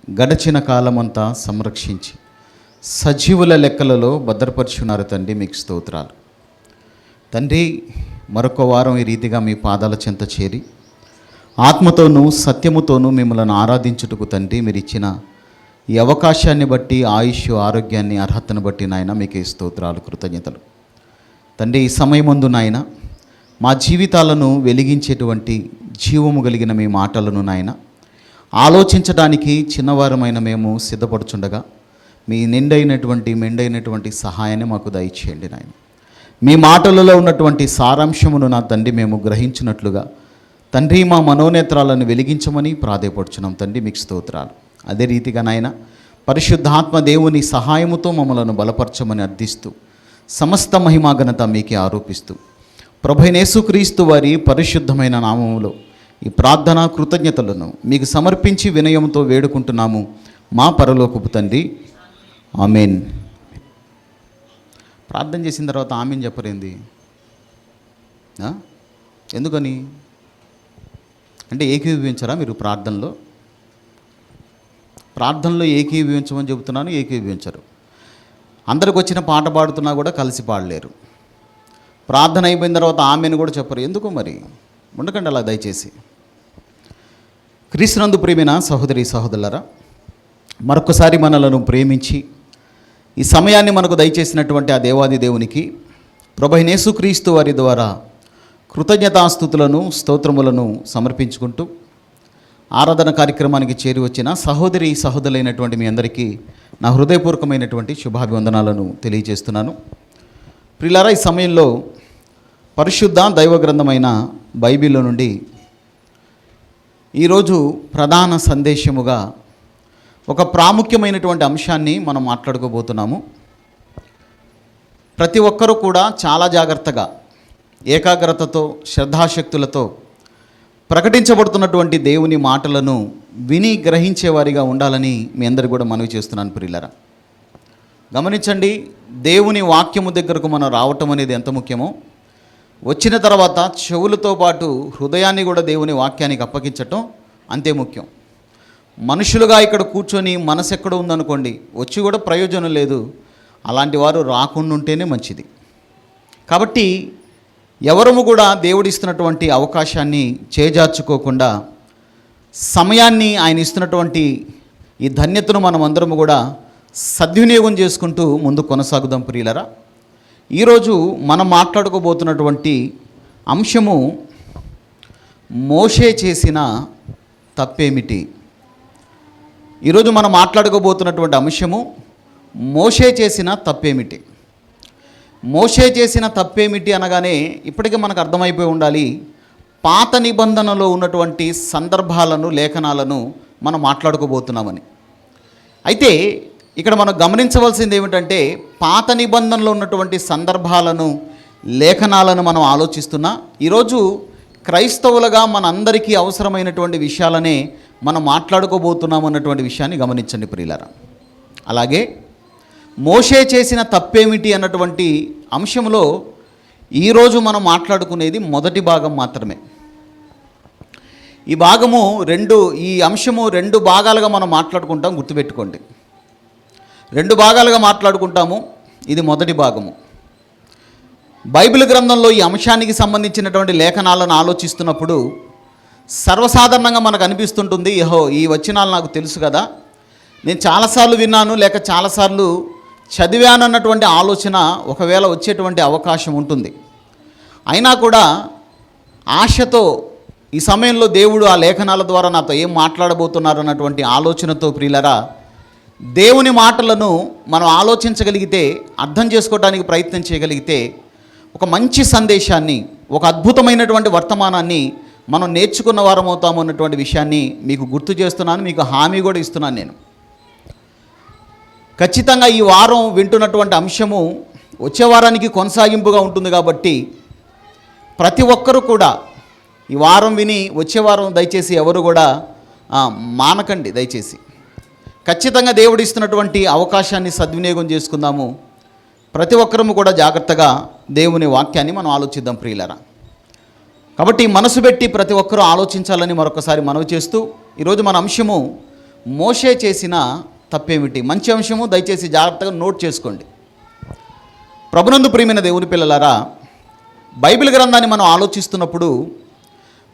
గడచిన కాలమంతా సంరక్షించి సజీవుల లెక్కలలో భద్రపరుచున్నారు తండ్రి. మీకు స్తోత్రాలు తండ్రి. మరొక వారం ఈ రీతిగా మీ పాదాల చెంత చేరి ఆత్మతోనూ సత్యముతోనూ మిమ్మల్ని ఆరాధించుటకు తండ్రి మీరు ఇచ్చిన ఈ అవకాశాన్ని బట్టి, ఆయుష్, ఆరోగ్యాన్ని, అర్హతను బట్టి నాయన మీకే స్తోత్రాలు, కృతజ్ఞతలు తండ్రి. ఈ సమయమందు నాయన మా జీవితాలను వెలిగించేటువంటి జీవము కలిగిన మీ మాటలను నాయన ఆలోచించడానికి చిన్నవారమైన మేము సిద్ధపడుచుండగా మీ మెండైనటువంటి సహాయాన్ని మాకు దయచేయండి నాయన. మీ మాటలలో ఉన్నటువంటి సారాంశమును నా తండ్రి మేము గ్రహించినట్లుగా తండ్రి మా మనోనేత్రాలను వెలిగించమని ప్రాధేయపడుచున్నాం తండ్రి. మీకు స్తోత్రాలు. అదే రీతిగా నాయన పరిశుద్ధాత్మ దేవుని సహాయముతో మమ్మలను బలపరచమని అర్థిస్తూ సమస్త మహిమాఘనత మీకే ఆరోపిస్తూ ప్రభువైన యేసుక్రీస్తు వారి పరిశుద్ధమైన నామములో ఈ ప్రార్థన కృతజ్ఞతలను మీకు సమర్పించి వినయంతో వేడుకుంటున్నాము మా పరలోకపు తండ్రి. ఆమేన్. ప్రార్థన చేసిన తర్వాత ఆమేన్ చెప్పరేంది? ఎందుకని అంటే ఏకీభవించరా మీరు? ప్రార్థనలో ఏకీభవించమని చెబుతున్నాను, ఏకీభవించరు. అందరికి వచ్చిన పాట పాడుతున్నా కూడా కలిసి పాడలేరు. ప్రార్థన అయిపోయిన తర్వాత ఆమెను కూడా చెప్పరు. ఎందుకు మరి? ఉండకండి అలా దయచేసి. క్రీస్తునందు ప్రియమైన సహోదరి సహోదరులారా, మరొకసారి మనలను ప్రేమించి ఈ సమయాన్ని మనకు దయచేసినటువంటి ఆ దేవాది దేవునికి ప్రభువైన యేసుక్రీస్తు వారి ద్వారా కృతజ్ఞతాస్తుతులను, స్తోత్రములను సమర్పించుకుంటూ ఆరాధన కార్యక్రమానికి చేరి వచ్చిన సహోదరి సహోదరులైనటువంటి మీ అందరికీ నా హృదయపూర్వకమైనటువంటి శుభాభివందనాలను తెలియజేస్తున్నాను. ప్రియులారా, ఈ సమయంలో పరిశుద్ధ దైవ గ్రంథమైన బైబిల్లో నుండి ఈరోజు ప్రధాన సందేశముగా ఒక ప్రాముఖ్యమైనటువంటి అంశాన్ని మనం మాట్లాడుకోబోతున్నాము. ప్రతి ఒక్కరూ కూడా చాలా జాగ్రత్తగా, ఏకాగ్రతతో, శ్రద్ధాశక్తులతో ప్రకటించబడుతున్నటువంటి దేవుని మాటలను విని గ్రహించేవారిగా ఉండాలని మీ అందరికీ కూడా మనవి చేస్తున్నాను. ప్రియులారా, గమనించండి, దేవుని వాక్యము దగ్గరకు మనం రావటం అనేది ఎంత ముఖ్యమో, వచ్చిన తర్వాత చెవులతో పాటు హృదయాన్ని కూడా దేవుని వాక్యానికి అప్పగించటం అంతే ముఖ్యం. మనుషులుగా ఇక్కడ కూర్చొని మనసు ఎక్కడ ఉందనుకోండి, వచ్చి కూడా ప్రయోజనం లేదు. అలాంటి వారు రాకుండా ఉంటేనే మంచిది. కాబట్టి ఎవరము కూడా దేవుడిస్తున్నటువంటి అవకాశాన్ని చేజార్చుకోకుండా సమయాన్ని ఆయన ఇస్తున్నటువంటి ఈ ధన్యతను మనం అందరము కూడా సద్వినియోగం చేసుకుంటూ ముందు కొనసాగుదాం. ప్రియులరా, ఈరోజు మనం మాట్లాడుకోబోతున్నటువంటి అంశము మోషే చేసిన తప్పేమిటి. ఈరోజు మనం మాట్లాడుకోబోతున్నటువంటి అంశము మోషే చేసిన తప్పేమిటి. మోషే చేసిన తప్పేమిటి అనగానే ఇప్పటికే మనకు అర్థమైపోయి ఉండాలి, పాత నిబంధనలో ఉన్నటువంటి సందర్భాలను, లేఖనాలను మనం మాట్లాడుకోబోతున్నామని. అయితే ఇక్కడ మనం గమనించవలసింది ఏమిటంటే, పాత నిబంధనలో ఉన్నటువంటి సందర్భాలను, లేఖనాలను మనం ఆలోచిస్తున్నా ఈరోజు క్రైస్తవులుగా మనందరికీ అవసరమైనటువంటి విషయాలనే మనం మాట్లాడుకోబోతున్నాము అన్నటువంటి విషయాన్ని గమనించండి ప్రియులారా. అలాగే మోషే చేసిన తప్పేమిటి అన్నటువంటి అంశంలో ఈరోజు మనం మాట్లాడుకునేది మొదటి భాగం మాత్రమే. ఈ అంశము రెండు భాగాలుగా మనం మాట్లాడుకుంటాం, గుర్తుపెట్టుకోండి. రెండు భాగాలుగా మాట్లాడుకుంటాము. ఇది మొదటి భాగము. బైబిల్ గ్రంథంలో ఈ అంశానికి సంబంధించినటువంటి లేఖనాలను ఆలోచిస్తున్నప్పుడు సర్వసాధారణంగా మనకు అనిపిస్తుంటుంది, ఈ వచనాలు నాకు తెలుసు కదా, నేను చాలాసార్లు విన్నాను, లేక చాలాసార్లు చదివాను అన్నటువంటి ఆలోచన ఒకవేళ వచ్చేటువంటి అవకాశం ఉంటుంది. అయినా కూడా ఆశతో ఈ సమయంలో దేవుడు ఆ లేఖనాల ద్వారా నాతో ఏం మాట్లాడబోతున్నారు అన్నటువంటి ఆలోచనతో ప్రియులరా, దేవుని మాటలను మనం ఆలోచించగలిగితే, అర్థం చేసుకోవడానికి ప్రయత్నం చేయగలిగితే ఒక మంచి సందేశాన్ని, ఒక అద్భుతమైనటువంటి వర్తమానాన్ని మనం నేర్చుకున్న వారం అవుతాము అన్నటువంటి విషయాన్ని మీకు గుర్తు చేస్తున్నాను, మీకు హామీ కూడా ఇస్తున్నాను. నేను ఖచ్చితంగా ఈ వారం వింటున్నటువంటి అంశము వచ్చే వారానికి కొనసాగింపుగా ఉంటుంది. కాబట్టి ప్రతి ఒక్కరూ కూడా ఈ వారం విని వచ్చే వారం దయచేసి ఎవరు కూడా మానకండి. దయచేసి ఖచ్చితంగా దేవుడు ఇస్తున్నటువంటి అవకాశాన్ని సద్వినియోగం చేసుకుందాము. ప్రతి ఒక్కరము కూడా జాగ్రత్తగా దేవుని వాక్యాన్ని మనం ఆలోచిద్దాం ప్రియులరా. కాబట్టి మనసు పెట్టి ప్రతి ఒక్కరూ ఆలోచించాలని మరొకసారి మనవి చేస్తూ ఈరోజు మన అంశము మోషే చేసిన తప్పేమిటి? మంచి అంశము, దయచేసి జాగ్రత్తగా నోట్ చేసుకోండి. ప్రభునందు ప్రియమైన దేవుని పిల్లలారా, బైబిల్ గ్రంథాన్ని మనం ఆలోచిస్తున్నప్పుడు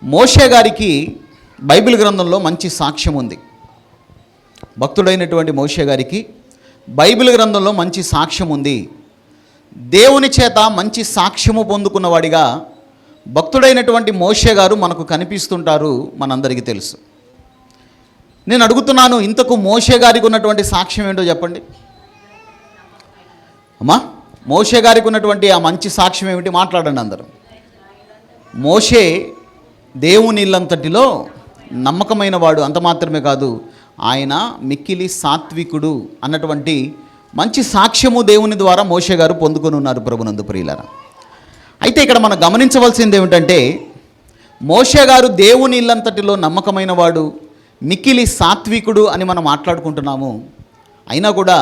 మోషే గారికి బైబిల్ గ్రంథంలో మంచి సాక్ష్యం ఉంది. భక్తుడైనటువంటి మోషే గారికి బైబిల్ గ్రంథంలో మంచి సాక్ష్యం ఉంది. దేవుని చేత మంచి సాక్ష్యము పొందుకున్నవాడిగా భక్తుడైనటువంటి మోషే గారు మనకు కనిపిస్తుంటారు, మనందరికీ తెలుసు. నేను అడుగుతున్నాను, ఇంతకు మోషే గారికి ఉన్నటువంటి సాక్ష్యం ఏంటో చెప్పండి అమ్మా. మోషే గారికి ఉన్నటువంటి ఆ మంచి సాక్ష్యం ఏమిటి? మాట్లాడండి అందరూ. మోషే దేవుని ఇల్లంతటిలో నమ్మకమైన వాడు, అంత మాత్రమే కాదు, ఆయన మిక్కిలి సాత్వికుడు అన్నటువంటి మంచి సాక్ష్యము దేవుని ద్వారా మోషే గారు పొందుకొని ఉన్నారు. ప్రభునందు ప్రియులారా, అయితే ఇక్కడ మనం గమనించవలసింది ఏమిటంటే, మోషే గారు దేవుని ఇల్లంతటిలో నమ్మకమైన వాడు, మిక్కిలి సాత్వికుడు అని మనం మాట్లాడుకుంటున్నాము. అయినా కూడా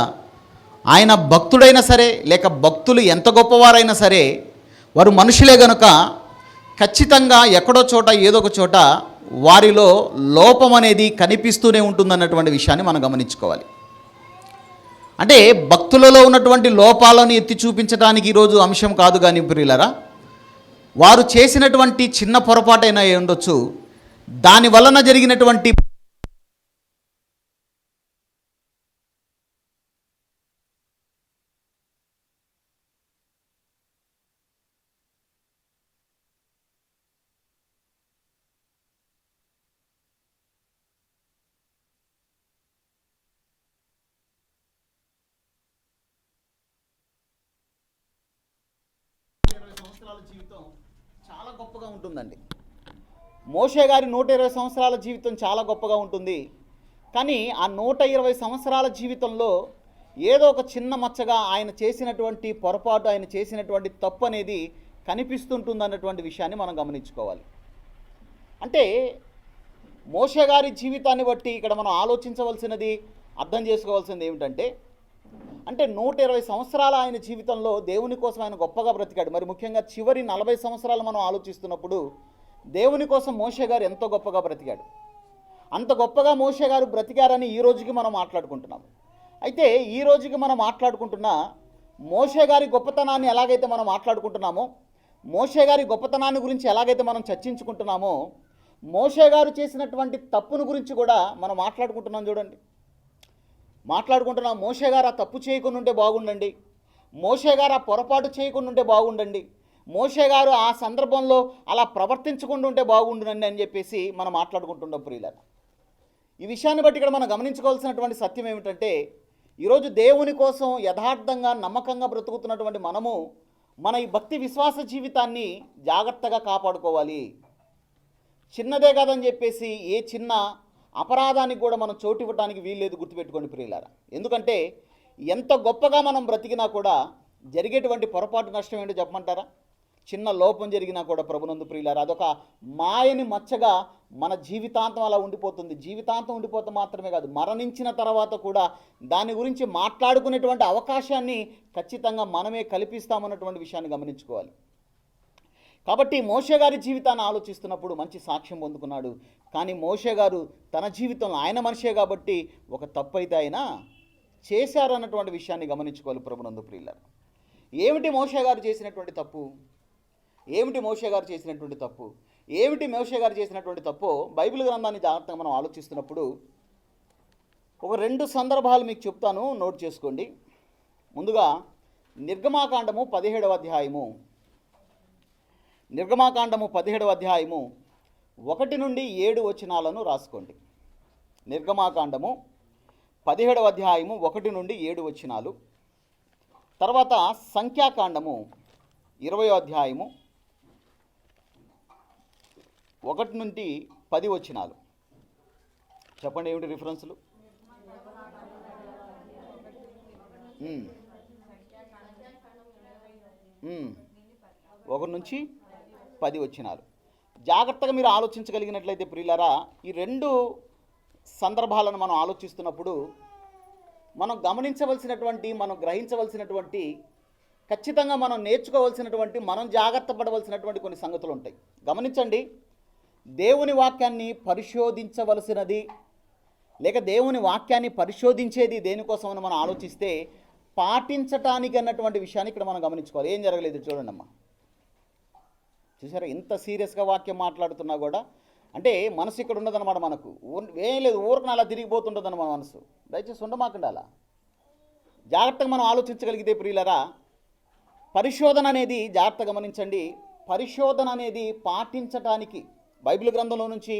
ఆయన భక్తుడైనా సరే, లేక భక్తులు ఎంత గొప్పవారైనా సరే, వారు మనుషులే గనుక ఖచ్చితంగా ఎక్కడో చోట ఏదో ఒక చోట వారిలో లోపం అనేది కనిపిస్తూనే ఉంటుందన్నటువంటి విషయాన్ని మనం గమనించుకోవాలి. అంటే భక్తులలో ఉన్నటువంటి లోపాలను ఎత్తి చూపించడానికి ఈరోజు అంశం కాదు. కానీ ప్రియులారా, వారు చేసినటువంటి చిన్న పొరపాటైనా ఉండొచ్చు, దాని వలన జరిగినటువంటి జీవితం చాలా గొప్పగా ఉంటుందండి. మోషే గారి 120 సంవత్సరాల జీవితం చాలా గొప్పగా ఉంటుంది. కానీ ఆ 120 సంవత్సరాల జీవితంలో ఏదో ఒక చిన్న మచ్చగా ఆయన చేసినటువంటి పొరపాటు, ఆయన చేసినటువంటి తప్పు అనేది కనిపిస్తుంటుంది అన్నటువంటి విషయాన్ని మనం గమనించుకోవాలి. అంటే మోషే గారి జీవితాన్ని బట్టి ఇక్కడ మనం ఆలోచించవలసినది, అర్థం చేసుకోవాల్సింది ఏమిటంటే, అంటే 120 సంవత్సరాల ఆయన జీవితంలో దేవుని కోసం ఆయన గొప్పగా బ్రతికాడు. మరి ముఖ్యంగా చివరి 40 సంవత్సరాలు మనం ఆలోచిస్తున్నప్పుడు దేవుని కోసం మోషే గారు ఎంతో గొప్పగా బ్రతికాడు. అంత గొప్పగా మోషే గారు బ్రతికారని ఈ రోజుకి మనం మాట్లాడుకుంటున్నాం. అయితే ఈ రోజుకి మనం మాట్లాడుకుంటున్న మోషే గారి గొప్పతనాన్ని ఎలాగైతే మనం మాట్లాడుకుంటున్నామో, మోషే గారి గొప్పతనాన్ని గురించి ఎలాగైతే మనం చర్చించుకుంటున్నామో, మోషే గారు చేసినటువంటి తప్పును గురించి కూడా మనం మాట్లాడుకుంటున్నాం. చూడండి, మాట్లాడుకుంటున్నాం. మోషే గారు ఆ తప్పు చేయకుండా ఉంటే బాగుండండి, మోషే గారు ఆ పొరపాటు చేయకుండా ఉంటే బాగుండండి, మోషే గారు ఆ సందర్భంలో అలా ప్రవర్తించకుండా ఉంటే బాగుండునండి అని చెప్పేసి మనం మాట్లాడుకుంటున్నాం. ప్రియులారా, ఈ విషయాన్ని బట్టి ఇక్కడ మనం గమనించుకోవాల్సినటువంటి సత్యం ఏమిటంటే, ఈరోజు దేవుని కోసం యథార్థంగా నమ్మకంగా బ్రతుకుతున్నటువంటి మనము మన ఈ భక్తి విశ్వాస జీవితాన్ని జాగ్రత్తగా కాపాడుకోవాలి. చిన్నదే కాదని చెప్పేసి ఏ చిన్న అపరాధానికి కూడా మనం చోటు ఇవ్వడానికి వీల్లేదు, గుర్తుపెట్టుకోండి ప్రియులారా. ఎందుకంటే ఎంత గొప్పగా మనం బ్రతికినా కూడా జరిగేటువంటి పొరపాటు నష్టం ఏంటో చెప్పమంటారా? చిన్న లోపం జరిగినా కూడా ప్రభునందు ప్రియులారా, అదొక మాయని మచ్చగా మన జీవితాంతం అలా ఉండిపోతుంది. జీవితాంతం ఉండిపోతే మాత్రమే కాదు, మరణించిన తర్వాత కూడా దాని గురించి మాట్లాడుకునేటువంటి అవకాశాన్ని ఖచ్చితంగా మనమే కల్పిస్తామన్నటువంటి విషయాన్ని గమనించుకోవాలి. కాబట్టి మోషే గారి జీవితాన్ని ఆలోచిస్తున్నప్పుడు మంచి సాక్ష్యం పొందుకున్నాడు. కానీ మోషే గారు తన జీవితంలో, ఆయన మనిషే కాబట్టి ఒక తప్పు అయితే ఆయన చేశారన్నటువంటి విషయాన్ని గమనించుకోవాలి. ప్రభునందు ప్రియులారా, ఏమిటి మోషే గారు చేసినటువంటి తప్పు? ఏమిటి మోషే గారు చేసినటువంటి తప్పు? ఏమిటి మోషే గారు చేసినటువంటి తప్పు? బైబిల్ గ్రంథాన్ని జాగ్రత్తగా మనం ఆలోచిస్తున్నప్పుడు ఒక 2 సందర్భాలు మీకు చెప్తాను, నోట్ చేసుకోండి. ముందుగా నిర్గమాకాండము 17వ అధ్యాయము, నిర్గమాకాండము 17వ అధ్యాయము 1 నుండి 7 వచనాలను రాసుకోండి. నిర్గమాకాండము 17వ అధ్యాయము 1 నుండి 7 వచనాలు. తర్వాత సంఖ్యాకాండము 20వ అధ్యాయము 1 నుండి 10 వచనాలు. చెప్పండి, ఏమిటి రిఫరెన్స్లు? 1 నుంచి 10 వచనాలు. జాగ్రత్తగా మీరు ఆలోచించగలిగినట్లయితే ప్రియులారా, ఈ 2 సందర్భాలను మనం ఆలోచిస్తున్నప్పుడు మనం గమనించవలసినటువంటి, మనం గ్రహించవలసినటువంటి, ఖచ్చితంగా మనం నేర్చుకోవలసినటువంటి, మనం జాగ్రత్త పడవలసినటువంటి కొన్ని సంగతులు ఉంటాయి. గమనించండి, దేవుని వాక్యాన్ని పరిశోధించవలసినది, లేక దేవుని వాక్యాన్ని పరిశోధించేది దేనికోసమని మనం ఆలోచిస్తే పాటించటానికి అన్నటువంటి విషయాన్ని ఇక్కడ మనం గమనించుకోవాలి. ఏం జరగలేదు చూడండి అమ్మా, చూసారా ఇంత సీరియస్గా వాక్యం మాట్లాడుతున్నా కూడా అంటే మనసు ఇక్కడ ఉండదన్నమాట. మనకు ఏం లేదు, ఊరికి అలా తిరిగిపోతుంటుందని మన మనసు. దయచేసి ఉండమాకండి అలా. జాగ్రత్తగా మనం ఆలోచించగలిగితే ప్రియులరా, పరిశోధన అనేది జాగ్రత్త గమనించండి, పరిశోధన అనేది పాటించటానికి బైబిల్ గ్రంథంలో నుంచి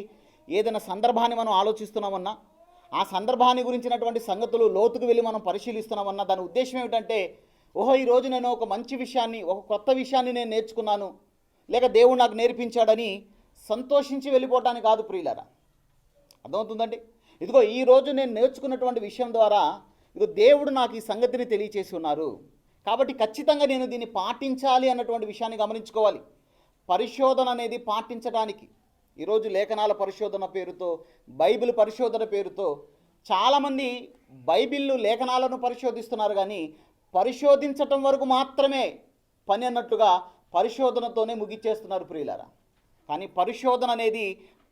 ఏదైనా సందర్భాన్ని మనం ఆలోచిస్తున్నామన్నా, ఆ సందర్భాన్ని గురించినటువంటి సంగతులు లోతుకు వెళ్ళి మనం పరిశీలిస్తున్నామన్నా దాని ఉద్దేశం ఏమిటంటే, ఓహో ఈరోజు నేను ఒక మంచి విషయాన్ని, ఒక కొత్త విషయాన్ని నేను నేర్చుకున్నాను, లేక దేవుడు నాకు నేర్పించాడని సంతోషించి వెళ్ళిపోవటానికి కాదు ప్రియులారా. అర్థమవుతుందండి? ఇదిగో ఈరోజు నేను నేర్చుకున్నటువంటి విషయం ద్వారా ఇదిగో దేవుడు నాకు ఈ సంగతిని తెలియచేసి ఉన్నారు, కాబట్టి ఖచ్చితంగా నేను దీన్ని పాటించాలి అన్నటువంటి విషయాన్ని గమనించుకోవాలి. పరిశోధన అనేది పాటించడానికి ఈరోజు లేఖనాల పరిశోధన పేరుతో, బైబిల్ పరిశోధన పేరుతో చాలామంది బైబిల్ లేఖనాలను పరిశోధిస్తున్నారు, కానీ పరిశోధించటం వరకు మాత్రమే పని అన్నట్టుగా పరిశోధనతోనే ముగిచ్చేస్తున్నారు ప్రియులారా. కానీ పరిశోధన అనేది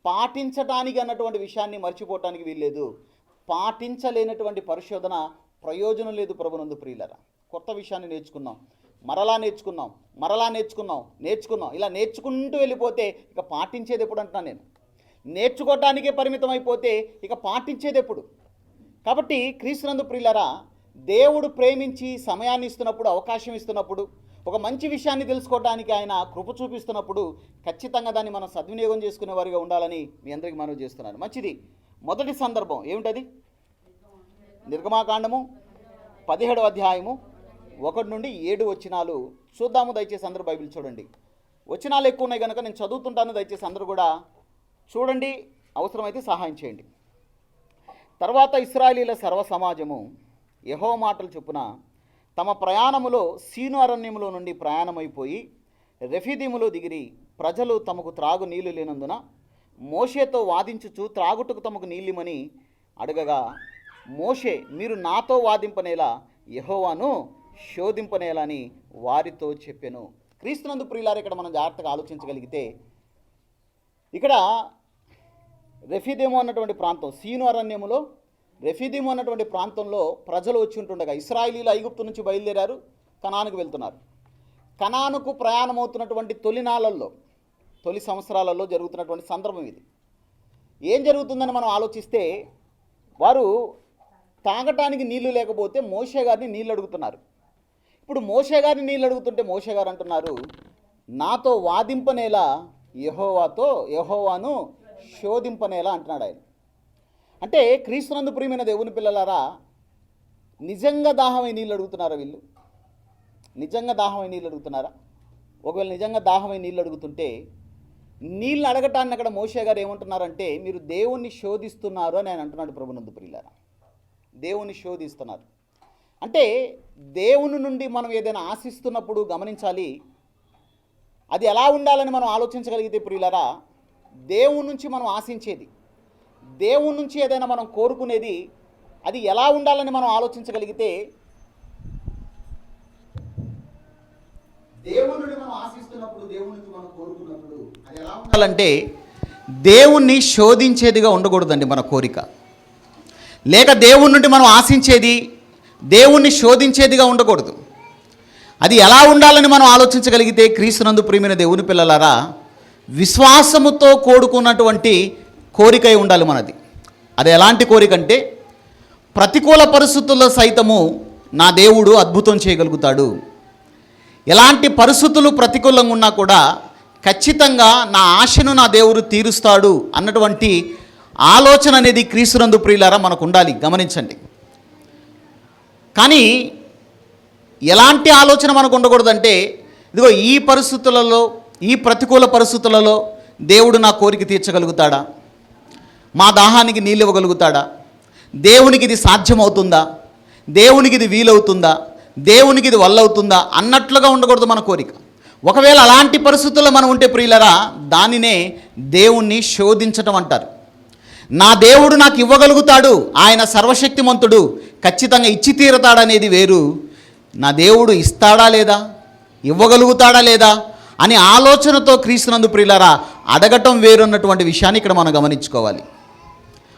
పాటించటానికి అన్నటువంటి విషయాన్ని మర్చిపోవటానికి వీల్లేదు. పాటించలేనటువంటి పరిశోధన ప్రయోజనం లేదు ప్రభునందు ప్రియులారా. కొత్త విషయాన్ని నేర్చుకున్నాం, మరలా నేర్చుకున్నాం, ఇలా నేర్చుకుంటూ వెళ్ళిపోతే ఇక పాటించేది ఎప్పుడు అంటున్నాను నేను. నేర్చుకోవటానికే పరిమితం అయిపోతే ఇక పాటించేది ఎప్పుడు? కాబట్టి క్రీస్తునందు ప్రియులారా, దేవుడు ప్రేమించి సమయాన్ని ఇస్తున్నప్పుడు, అవకాశం ఇస్తున్నప్పుడు, ఒక మంచి విషయాన్ని తెలుసుకోవడానికి ఆయన కృప చూపిస్తున్నప్పుడు ఖచ్చితంగా దాన్ని మనం సద్వినియోగం చేసుకునే వారిగా ఉండాలని మీ అందరికీ మనవి చేస్తున్నాను. మంచిది. మొదటి సందర్భం ఏమిటది? నిర్గమాకాండము 17వ అధ్యాయము 1 నుండి 7 వచనాలు చూద్దాము. దయచేసి అందరూ బైబిల్ చూడండి. వచనాలు ఎక్కువ ఉన్నాయి కనుక నేను చదువుతుంటాను, దయచేసి అందరూ కూడా చూడండి, అవసరమైతే సహాయం చేయండి. తర్వాత ఇశ్రాయేలీల సర్వ సమాజము యెహోవా మాటలు చొప్పున తమ ప్రయాణములో సీను అరణ్యములో నుండి ప్రయాణమైపోయి రెఫీదీములో దిగిరి. ప్రజలు తమకు త్రాగు నీళ్లు లేనందున మోషేతో వాదించుచు త్రాగుటకు తమకు నీళ్ళిమని అడగగా, మోషే మీరు నాతో వాదింపనేలా యెహోవాను శోధింపనేలా అని వారితో చెప్పెను. క్రీస్తునందు ప్రియులారా, ఇక్కడ మనం జాగ్రత్తగా ఆలోచించగలిగితే ఇక్కడ రెఫీదీము అన్నటువంటి ప్రాంతం, సీను అరణ్యములో రెఫీదీము అన్నటువంటి ప్రాంతంలో ప్రజలు వచ్చి ఉంటుండగా ఇశ్రాయేలీలు ఐగుప్తు నుంచి బయలుదేరారు, కనానుకు వెళ్తున్నారు. కనానుకు ప్రయాణమవుతున్నటువంటి తొలి సంవత్సరాలలో జరుగుతున్నటువంటి సందర్భం ఇది. ఏం జరుగుతుందని మనం ఆలోచిస్తే, వారు తాగటానికి నీళ్లు లేకపోతే మోషే గారిని నీళ్ళు అడుగుతున్నారు. ఇప్పుడు మోషే గారిని నీళ్ళు అడుగుతుంటే మోషే గారు అంటున్నారు, నాతో వాదింపనేలా యెహోవాను శోధింపనేలా అంటున్నాడు ఆయన. అంటే క్రీస్తునందు ప్రియమైన దేవుని పిల్లలారా, నిజంగా దాహమై నీళ్ళు అడుగుతున్నారా వీళ్ళు? నిజంగా దాహమై నీళ్ళు అడుగుతున్నారా? ఒకవేళ నిజంగా దాహమై నీళ్ళు అడుగుతుంటే నీళ్ళు అడగటాన్ని అక్కడ మోషే గారు ఏమంటున్నారంటే, మీరు దేవుణ్ణి శోధిస్తున్నారు అని ఆయన అంటున్నాడు. ప్రభునందు ప్రియులారా, దేవుణ్ణి శోధిస్తున్నారు అంటే దేవుని నుండి మనం ఏదైనా ఆశిస్తున్నప్పుడు గమనించాలి, అది ఎలా ఉండాలని మనం ఆలోచించగలిగితే ప్రియులారా, దేవుని నుంచి మనం ఆశించేది, దేవుని నుంచి ఏదైనా మనం కోరుకునేది అది ఎలా ఉండాలని మనం ఆలోచించగలిగితే, దేవుని నుండి మనం ఆశిస్తున్నప్పుడు, దేవుని నుంచి మనం కోరుకున్నప్పుడు అది ఎలా ఉండాలంటే దేవుణ్ణి శోధించేదిగా ఉండకూడదండి మన కోరిక. లేక దేవుని నుండి మనం ఆశించేది దేవుణ్ణి శోధించేదిగా ఉండకూడదు. అది ఎలా ఉండాలని మనం ఆలోచించగలిగితే క్రీస్తునందు ప్రియమైన దేవుని పిల్లలారా, విశ్వాసముతో కూడుకున్నటువంటి కోరికై ఉండాలి మనది. అది ఎలాంటి కోరిక అంటే, ప్రతికూల పరిస్థితుల్లో సైతము నా దేవుడు అద్భుతం చేయగలుగుతాడు, ఎలాంటి పరిస్థితులు ప్రతికూలంగా ఉన్నా కూడా ఖచ్చితంగా నా ఆశను నా దేవుడు తీరుస్తాడు అన్నటువంటి ఆలోచన అనేది క్రీస్తునందు ప్రియులారా మనకు ఉండాలి. గమనించండి. కానీ ఎలాంటి ఆలోచన మనకు ఉండకూడదంటే, ఇదిగో ఈ పరిస్థితులలో, ఈ ప్రతికూల పరిస్థితులలో దేవుడు నా కోరిక తీర్చగలుగుతాడా, మా దాహానికి నీళ్ళు ఇవ్వగలుగుతాడా, దేవునికి ఇది సాధ్యమవుతుందా, దేవునికి ఇది వీలవుతుందా, దేవునికి ఇది వల్లవుతుందా అన్నట్లుగా ఉండకూడదు మన కోరిక. ఒకవేళ అలాంటి పరిస్థితుల్లో మనం ఉంటే ప్రియులరా, దానినే దేవుణ్ణి శోధించటం అంటారు. నా దేవుడు నాకు ఇవ్వగలుగుతాడు, ఆయన సర్వశక్తిమంతుడు, ఖచ్చితంగా ఇచ్చి తీరతాడనేది వేరు. నా దేవుడు ఇస్తాడా లేదా, ఇవ్వగలుగుతాడా లేదా అని ఆలోచనతో క్రీస్తునందు ప్రియులారా అడగటం వేరున్నటువంటి విషయాన్ని ఇక్కడ మనం గమనించుకోవాలి.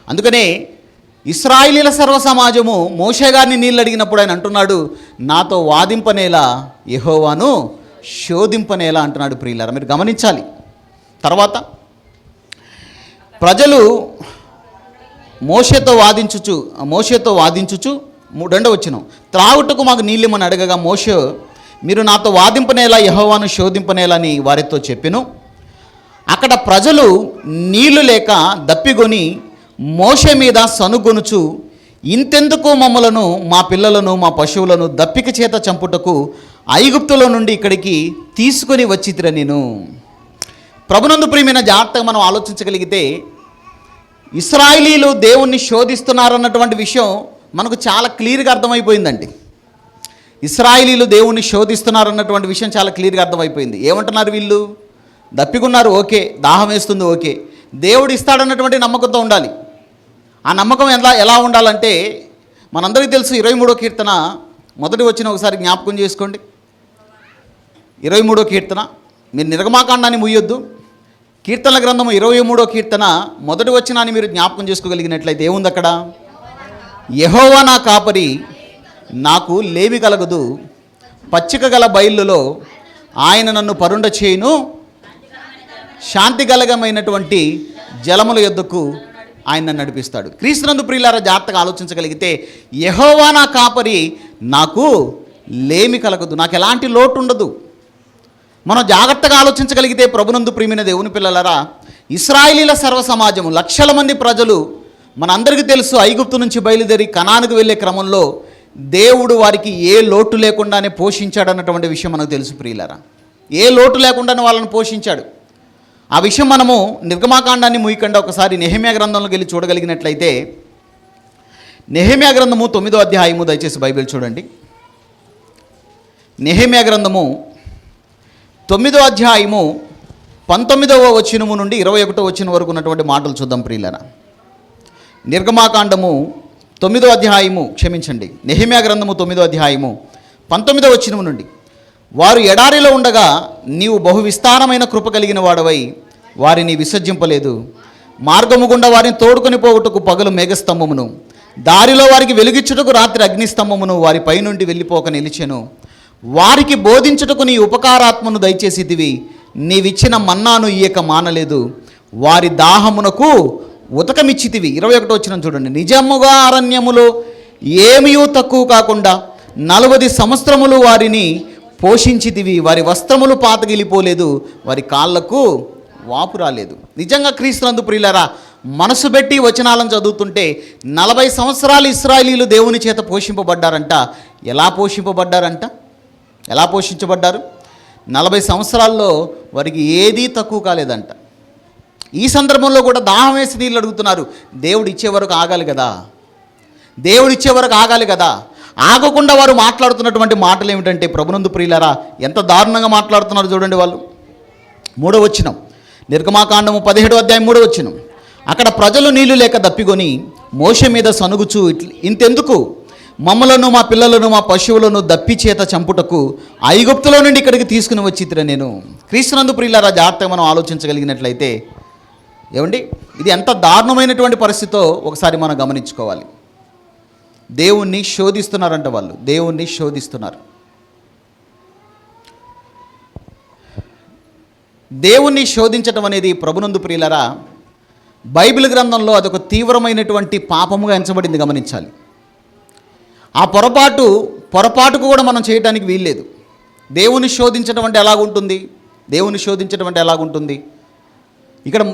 అందుకనే ఇశ్రాయేలీల సర్వ సమాజము మోషే గారిని నీళ్ళు అడిగినప్పుడు ఆయన అంటున్నాడు, నాతో వాదింపనేలా యెహోవాను శోధింపనేలా అంటున్నాడు. ప్రియులారా, మీరు గమనించాలి. తర్వాత ప్రజలు మోషేతో వాదించుచు 2వ వచనం, త్రాగుటకు మాకు నీళ్ళిమ్మని అడగగా మోషే, మీరు నాతో వాదింపనేలా యెహోవాను శోధింపనేలా అని వారితో చెప్పెను. అక్కడ ప్రజలు నీళ్లు లేక దప్పిగొని మోషే మీద సనుగొనుచు, ఇంతెందుకు మమ్మలను, మా పిల్లలను, మా పశువులను దప్పిక చేత చంపుటకు ఐగుప్తులో నుండి ఇక్కడికి తీసుకొని వచ్చితిర నేను. ప్రభునందు ప్రియమైన జాగ్రత్తగా మనం ఆలోచించగలిగితే ఇశ్రాయేలీలు దేవుణ్ణి శోధిస్తున్నారన్నటువంటి విషయం మనకు చాలా క్లియర్గా అర్థమైపోయిందండి. ఇశ్రాయేలీలు దేవుణ్ణి శోధిస్తున్నారన్నటువంటి విషయం చాలా క్లియర్గా అర్థమైపోయింది. ఏమంటున్నారు వీళ్ళు? దప్పికున్నారు, ఓకే, దాహం వేస్తుంది, ఓకే, దేవుడు ఇస్తాడన్నటువంటి నమ్మకంతో ఉండాలి. ఆ నమ్మకం ఎలా ఉండాలంటే మనందరికీ తెలుసు. 23వ కీర్తన మొదటి వచ్చిన ఒకసారి జ్ఞాపకం చేసుకోండి. 23వ కీర్తన, మీరు నిర్గమాకాండాన్ని ముయ్యొద్దు. కీర్తనల గ్రంథము 23వ కీర్తన మొదటి వచనాన్ని మీరు జ్ఞాపకం చేసుకోగలిగినట్లయితే ఏముంది అక్కడ? యెహోవా నా కాపరి, నాకు లేమి కలగదు, పచ్చిక గల బయళ్ళలో ఆయన నన్ను పరుండ చేయును, శాంతికలగమైనటువంటి జలముల యొద్దకు ఆయన నన్ను నడిపిస్తాడు. క్రీస్తునందు ప్రియులారా, జాగ్రత్తగా ఆలోచించగలిగితే యెహోవా నా కాపరి, నాకు లేమి కలగదు, నాకు ఎలాంటి లోటు ఉండదు. మనం జాగ్రత్తగా ఆలోచించగలిగితే ప్రభునందు ప్రియమైన దేవుని పిల్లలారా, ఇశ్రాయేలీల సర్వ సమాజము, లక్షల మంది ప్రజలు, మనందరికీ తెలుసు, ఐగుప్తు నుంచి బయలుదేరి కనానుకు వెళ్ళే క్రమంలో దేవుడు వారికి ఏ లోటు లేకుండానే పోషించాడు విషయం మనకు తెలుసు ప్రియులారా. ఏ లోటు లేకుండానే వాళ్ళని పోషించాడు. ఆ విషయం మనము నిర్గమాకాండాన్ని ముయ్యకుండా ఒకసారి నెహెమ్యా గ్రంథంలోకి వెళ్ళి చూడగలిగినట్లయితే, నెహెమ్యా గ్రంథము 9వ అధ్యాయము, దయచేసి బైబిల్ చూడండి. నెహెమ్యా గ్రంథము 9వ అధ్యాయము 19వ వచనము నుండి 21వ వచనం వరకు ఉన్నటువంటి మాటలు చూద్దాం ప్రియులారా. నిర్గమాకాండము 9వ అధ్యాయము, నెహెమ్యా గ్రంథము 9వ అధ్యాయము 19వ వచనము నుండి, వారు ఎడారిలో ఉండగా నీవు బహు విస్తారమైన కృప కలిగిన వాడవై వారిని విసర్జింపలేదు. మార్గము గుండా వారిని తోడుకొని పోవుటకు పగలు మేఘస్తంభమును, దారిలో వారికి వెలుగిచ్చుటకు రాత్రి అగ్నిస్తంభమును వారి పైనుండి వెళ్ళిపోక నిలిచెను. వారికి బోధించుటకు నీ ఉపకారాత్మను దయచేసితివి, నీవిచ్చిన మన్నాను ఇయ్యక మానలేదు. వారి దాహమునకు ఉతకమిచ్చితివి. 21వ వచనం చూడండి. నిజముగా అరణ్యములో ఏమీ తక్కువ కాకుండా 40 సంవత్సరములు వారిని పోషించితివి. వారి వస్త్రములు పాతగిలిపోలేదు, వారి కాళ్ళకు వాపు రాలేదు. నిజంగా క్రీస్తునందు ప్రియులారా, మనసు పెట్టి వచనాలను చదువుతుంటే 40 సంవత్సరాలు ఇశ్రాయేలీలు దేవుని చేత పోషింపబడ్డారంట. ఎలా పోషించబడ్డారు? 40 సంవత్సరాల్లో వారికి ఏదీ తక్కువ కాలేదంట. ఈ సందర్భంలో కూడా దాహం వేసి నీళ్ళు అడుగుతున్నారు. దేవుడు ఇచ్చే వరకు ఆగాలి కదా. ఆగకుండా వారు మాట్లాడుతున్నటువంటి మాటలు ఏమిటంటే, ప్రభునందు ప్రియులారా, ఎంత దారుణంగా మాట్లాడుతున్నారు చూడండి వాళ్ళు. 3వ వచనం, నిర్గమాకాండము 17వ అధ్యాయం 3వ వచనం, అక్కడ ప్రజలు నీళ్లు లేక దప్పికొని మోషే మీద సనుగుచు, ఇంతెందుకు మమ్మలను, మా పిల్లలను, మా పశువులను దప్పి చేత చంపుటకు ఐగుప్తులో నుండి ఇక్కడికి తీసుకుని వచ్చితిరా నేను. క్రీస్తునందు ప్రియులారా, జాగ్రత్తగా మనం ఆలోచించగలిగినట్లయితే ఏమండి, ఇది ఎంత దారుణమైనటువంటి పరిస్థితితో ఒకసారి మనం గమనించుకోవాలి. దేవుణ్ణి శోధిస్తున్నారంట వాళ్ళు, దేవుణ్ణి శోధిస్తున్నారు. దేవుణ్ణి శోధించటం అనేది ప్రభునందు ప్రియులరా, బైబిల్ గ్రంథంలో అదొక తీవ్రమైనటువంటి పాపముగా ఎంచబడింది, గమనించాలి. ఆ పొరపాటుకు కూడా మనం చేయడానికి వీల్లేదు. దేవుని శోధించడం అంటే ఎలాగుంటుంది?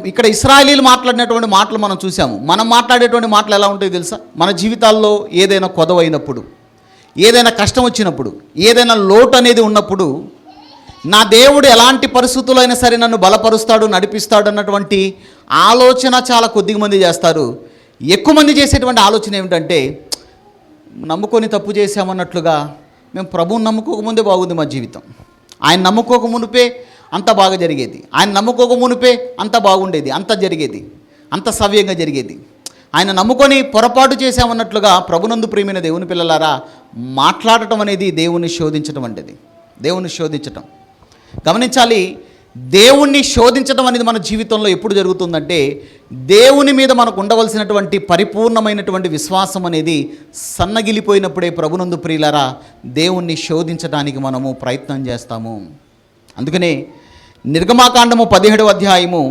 ఇక్కడ ఇశ్రాయేలీలు మాట్లాడినటువంటి మాటలు మనం చూసాము. మనం మాట్లాడేటువంటి మాటలు ఎలా ఉంటాయో తెలుసా? మన జీవితాల్లో ఏదైనా కొదవైనప్పుడు, ఏదైనా కష్టం వచ్చినప్పుడు, ఏదైనా లోటు అనేది ఉన్నప్పుడు, నా దేవుడు ఎలాంటి పరిస్థితుల్లో అయినా సరే నన్ను బలపరుస్తాడు, నడిపిస్తాడు అన్నటువంటి ఆలోచన చాలా కొద్దిగా మంది చేస్తారు. ఎక్కువ మంది చేసేటువంటి ఆలోచన ఏమిటంటే, నమ్ముకొని తప్పు చేశామన్నట్లుగా, మేము ప్రభువుని నమ్ముకోకముందే బాగుంది మా జీవితం, ఆయన నమ్ముకోక మునిపే అంత బాగా జరిగేది, ఆయన నమ్ముకోక మునిపే అంత బాగుండేది, అంత జరిగేది, అంత సవ్యంగా జరిగేది, ఆయన నమ్ముకొని పొరపాటు చేశామన్నట్లుగా ప్రభునందు ప్రియమైన దేవుని పిల్లలారా మాట్లాడటం అనేది దేవుని శోధించటం వంటిది. దేవుని శోధించటం గమనించాలి. దేవుణ్ణి శోధించడం అనేది మన జీవితంలో ఎప్పుడు జరుగుతుందంటే, దేవుని మీద మనకు ఉండవలసినటువంటి పరిపూర్ణమైనటువంటి విశ్వాసం అనేది సన్నగిలిపోయినప్పుడే ప్రభునందు ప్రియులారా దేవుణ్ణి శోధించడానికి మనము ప్రయత్నం చేస్తాము. అందుకనే నిర్గమాకాండము 17వ అధ్యాయము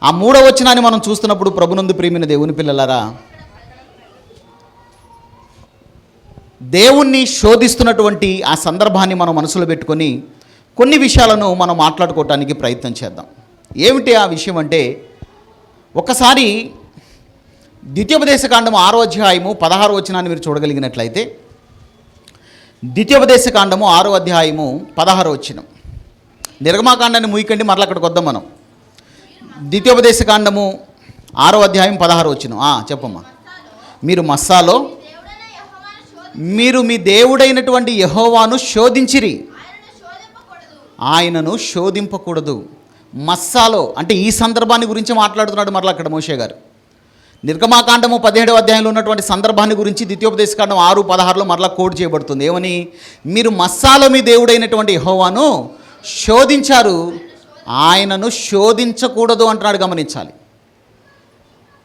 ఆ 3వ వచనాన్ని మనం చూస్తున్నప్పుడు, ప్రభునందు ప్రియమైన దేవుని పిల్లలారా, దేవుణ్ణి శోధిస్తున్నటువంటి ఆ సందర్భాన్ని మనం మనసులో పెట్టుకొని కొన్ని విషయాలను మనం మాట్లాడుకోవటానికి ప్రయత్నం చేద్దాం. ఏమిటి ఆ విషయం అంటే, ఒకసారి ద్వితీయోపదేశకాండం 6వ అధ్యాయము 16వ వచనాన్ని మీరు చూడగలిగినట్లయితే, ద్వితీయోపదేశకాండము 6వ అధ్యాయము 16వ వచనం. నిర్గమాకాండాన్ని ముయ్యకండి, మరలా అక్కడికి వద్దాం మనం. ద్వితీయోపదేశకాండము 6వ అధ్యాయం 16వ వచనం. చెప్పమ్మా. మీరు మస్సాలో మీరు మీ దేవుడైనటువంటి యెహోవాను శోధించిరి, ఆయనను శోధింపకూడదు. మస్సాలో అంటే ఈ సందర్భాన్ని గురించి మాట్లాడుతున్నాడు మరలా అక్కడ మోషే గారు. నిర్గమాకాండము 17వ అధ్యాయంలో ఉన్నటువంటి సందర్భాన్ని గురించి ద్వితీయోపదేశకాండం 6:16లో మరలా కోడ్ చేయబడుతుంది. ఏమని? మీరు మస్సాలో మీ దేవుడైనటువంటి యెహోవాను శోధించారు, ఆయనను శోధించకూడదు అంటున్నాడు. గమనించాలి.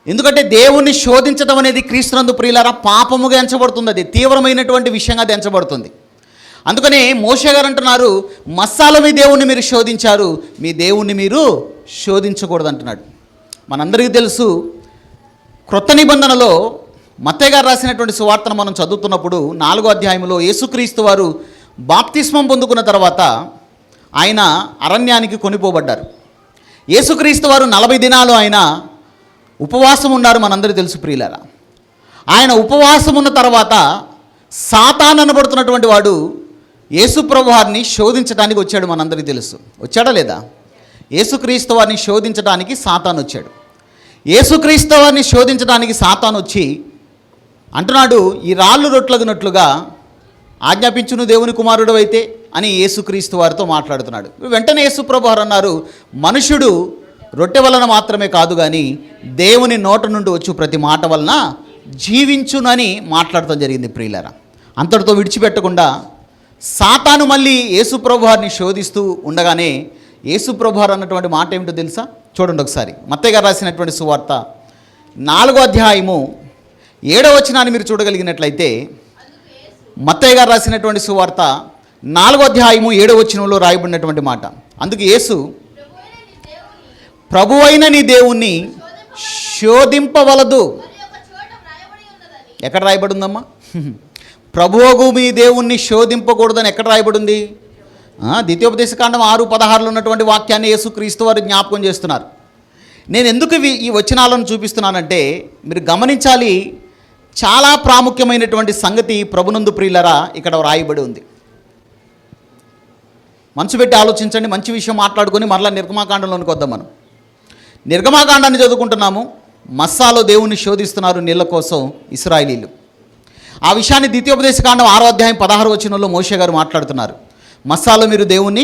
ఎందుకంటే దేవుణ్ణి శోధించడం అనేది క్రీస్తునందు ప్రియులారా పాపముగా ఎంచబడుతుంది. అది తీవ్రమైనటువంటి విషయంగా అది ఎంచబడుతుంది. అందుకనే మోషే గారు అంటున్నారు, మస్సాలో మీ దేవుణ్ణి మీరు శోధించారు, మీ దేవుణ్ణి మీరు శోధించకూడదు అంటున్నాడు. మనందరికీ తెలుసు, క్రొత్త నిబంధనలో మత్తయి గారు రాసినటువంటి సువార్తను మనం చదువుతున్నప్పుడు 4వ అధ్యాయంలో యేసుక్రీస్తు వారు బాప్తిస్మం పొందుకున్న తర్వాత ఆయన అరణ్యానికి కొనిపోబడ్డారు. యేసుక్రీస్తు వారు 40 దినాలు ఆయన ఉపవాసం ఉన్నారు. మనందరికీ తెలుసు ప్రియులారా. ఆయన ఉపవాసం ఉన్న తర్వాత సాతాను అనబడుతున్నటువంటి వాడు యేసుప్రభు వారిని శోధించడానికి వచ్చాడు. మనందరికీ తెలుసు. వచ్చాడా లేదా? యేసుక్రీస్తు వారిని శోధించడానికి సాతాను వచ్చాడు. యేసుక్రీస్తు వారిని శోధించడానికి సాతాను వచ్చి అంటున్నాడు, ఈ రాళ్ళు రొట్లగునట్లుగా ఆజ్ఞాపించును దేవుని కుమారుడు అయితే అని యేసుక్రీస్తు వారితో మాట్లాడుతున్నాడు. వెంటనే యేసుప్రభు వారు అన్నారు, మనుషుడు రొట్టె వలన మాత్రమే కాదు కానీ దేవుని నోట నుండి వచ్చు ప్రతి మాట వలన జీవించునని మాట్లాడటం జరిగింది ప్రియులారా. అంతటితో విడిచిపెట్టకుండా సాతాను మళ్ళీ యేసుప్రభు వారిని శోధిస్తూ ఉండగానే యేసుప్రభు వారు అన్నటువంటి మాట ఏమిటో తెలుసా? చూడండి ఒకసారి. మత్తయి గారు రాసినటువంటి సువార్త 4వ అధ్యాయము 7వ వచనాన్ని మీరు చూడగలిగినట్లయితే, మత్తయి గారు రాసినటువంటి సువార్త 4వ అధ్యాయము 7వ వచనంలో రాయబడినటువంటి మాట. అందుకు యేసు, ప్రభువైన నీ దేవుణ్ణి శోధింపవలదు. ఎక్కడ రాయబడి ఉందమ్మా? ప్రభువుగు మీ దేవుణ్ణి శోధింపకూడదని ఎక్కడ రాయబడి ఉంది? ద్వితీయోపదేశకాండం 6:16లో ఉన్నటువంటి వాక్యాన్ని యేసుక్రీస్తు వారు జ్ఞాపకం చేస్తున్నారు. నేను ఎందుకు ఈ వచనాలను చూపిస్తున్నానంటే, మీరు గమనించాలి, చాలా ప్రాముఖ్యమైనటువంటి సంగతి ప్రభునందు ప్రియులరా ఇక్కడ రాయబడి ఉంది. మనసు పెట్టి ఆలోచించండి. మంచి విషయం మాట్లాడుకొని మరలా నిర్గమాకాండంలోనికి వద్దాం. మనం నిర్గమాకాండాన్ని చదువుకుంటున్నాము. మస్సాలో దేవుణ్ణి శోధిస్తున్నారు నీళ్ళ కోసం ఇశ్రాయేలీలు. ఆ విషయాన్ని ద్వితీయోపదేశకాండం 6వ అధ్యాయం 16వ వచనంలో మోషే గారు మాట్లాడుతున్నారు. మస్సాలో మీరు దేవుణ్ణి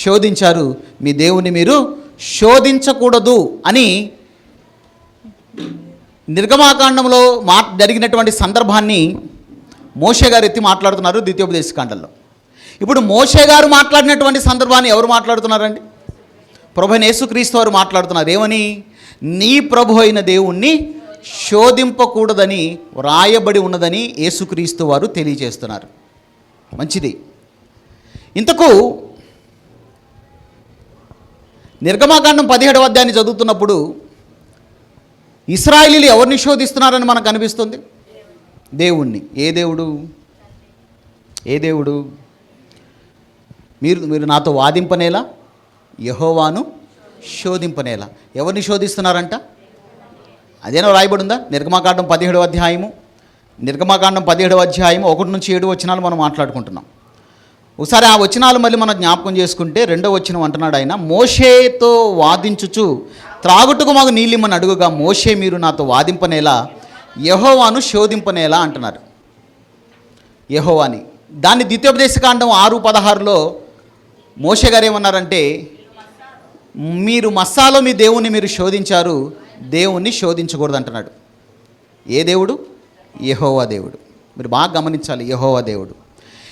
శోధించారు, మీ దేవుణ్ణి మీరు శోధించకూడదు అని నిర్గమాకాండంలో జరిగినటువంటి సందర్భాన్ని మోషే గారు ఎత్తి మాట్లాడుతున్నారు ద్వితీయోపదేశకాండంలో. ఇప్పుడు మోషే గారు మాట్లాడినటువంటి సందర్భాన్ని ఎవరు మాట్లాడుతున్నారండి? ప్రభువైన యేసుక్రీస్తు వారు మాట్లాడుతున్నారు. ఏమని? నీ ప్రభు అయిన దేవుణ్ణి శోధింపకూడదని వ్రాయబడి ఉన్నదని యేసుక్రీస్తు వారు తెలియజేస్తున్నారు. మంచిది. ఇంతకు నిర్గమాకాండం 17వ అధ్యాయాన్ని చదువుతున్నప్పుడు ఇశ్రాయేలీలు ఎవరిని శోధిస్తున్నారని మనకు అనిపిస్తుంది? దేవుణ్ణి. ఏ దేవుడు? ఏ దేవుడు? మీరు నాతో వాదింపనేలా, యెహోవాను శోధింపనేలా. ఎవరిని శోధిస్తున్నారంట? అదేనో రాయబడి ఉందా? నిర్గమాకాండం 17వ అధ్యాయము 1 నుంచి 7 వచనాలు మనం మాట్లాడుకుంటున్నాం. ఒకసారి ఆ వచనాలు మళ్ళీ మనం జ్ఞాపకం చేసుకుంటే 2వ వచనం అంటున్నాడు ఆయన, మోషేతో వాదించుచు త్రాగుటకు మాకు నీళ్ళిమ్మని అడుగుగా మోషే మీరు నాతో వాదింపనేలా, యెహోవాను శోధింపనేలా అంటున్నారు. యెహోవాని. దాన్ని ద్వితీయోపదేశకాండం 6:16లో మోషే గారు ఏమన్నారంటే, మీరు మస్సాలో మీ దేవుణ్ణి మీరు శోధించారు, దేవుణ్ణి శోధించకూడదు అంటున్నాడు. ఏ దేవుడు? యెహోవా దేవుడు. మీరు బాగా గమనించాలి, యెహోవా దేవుడు.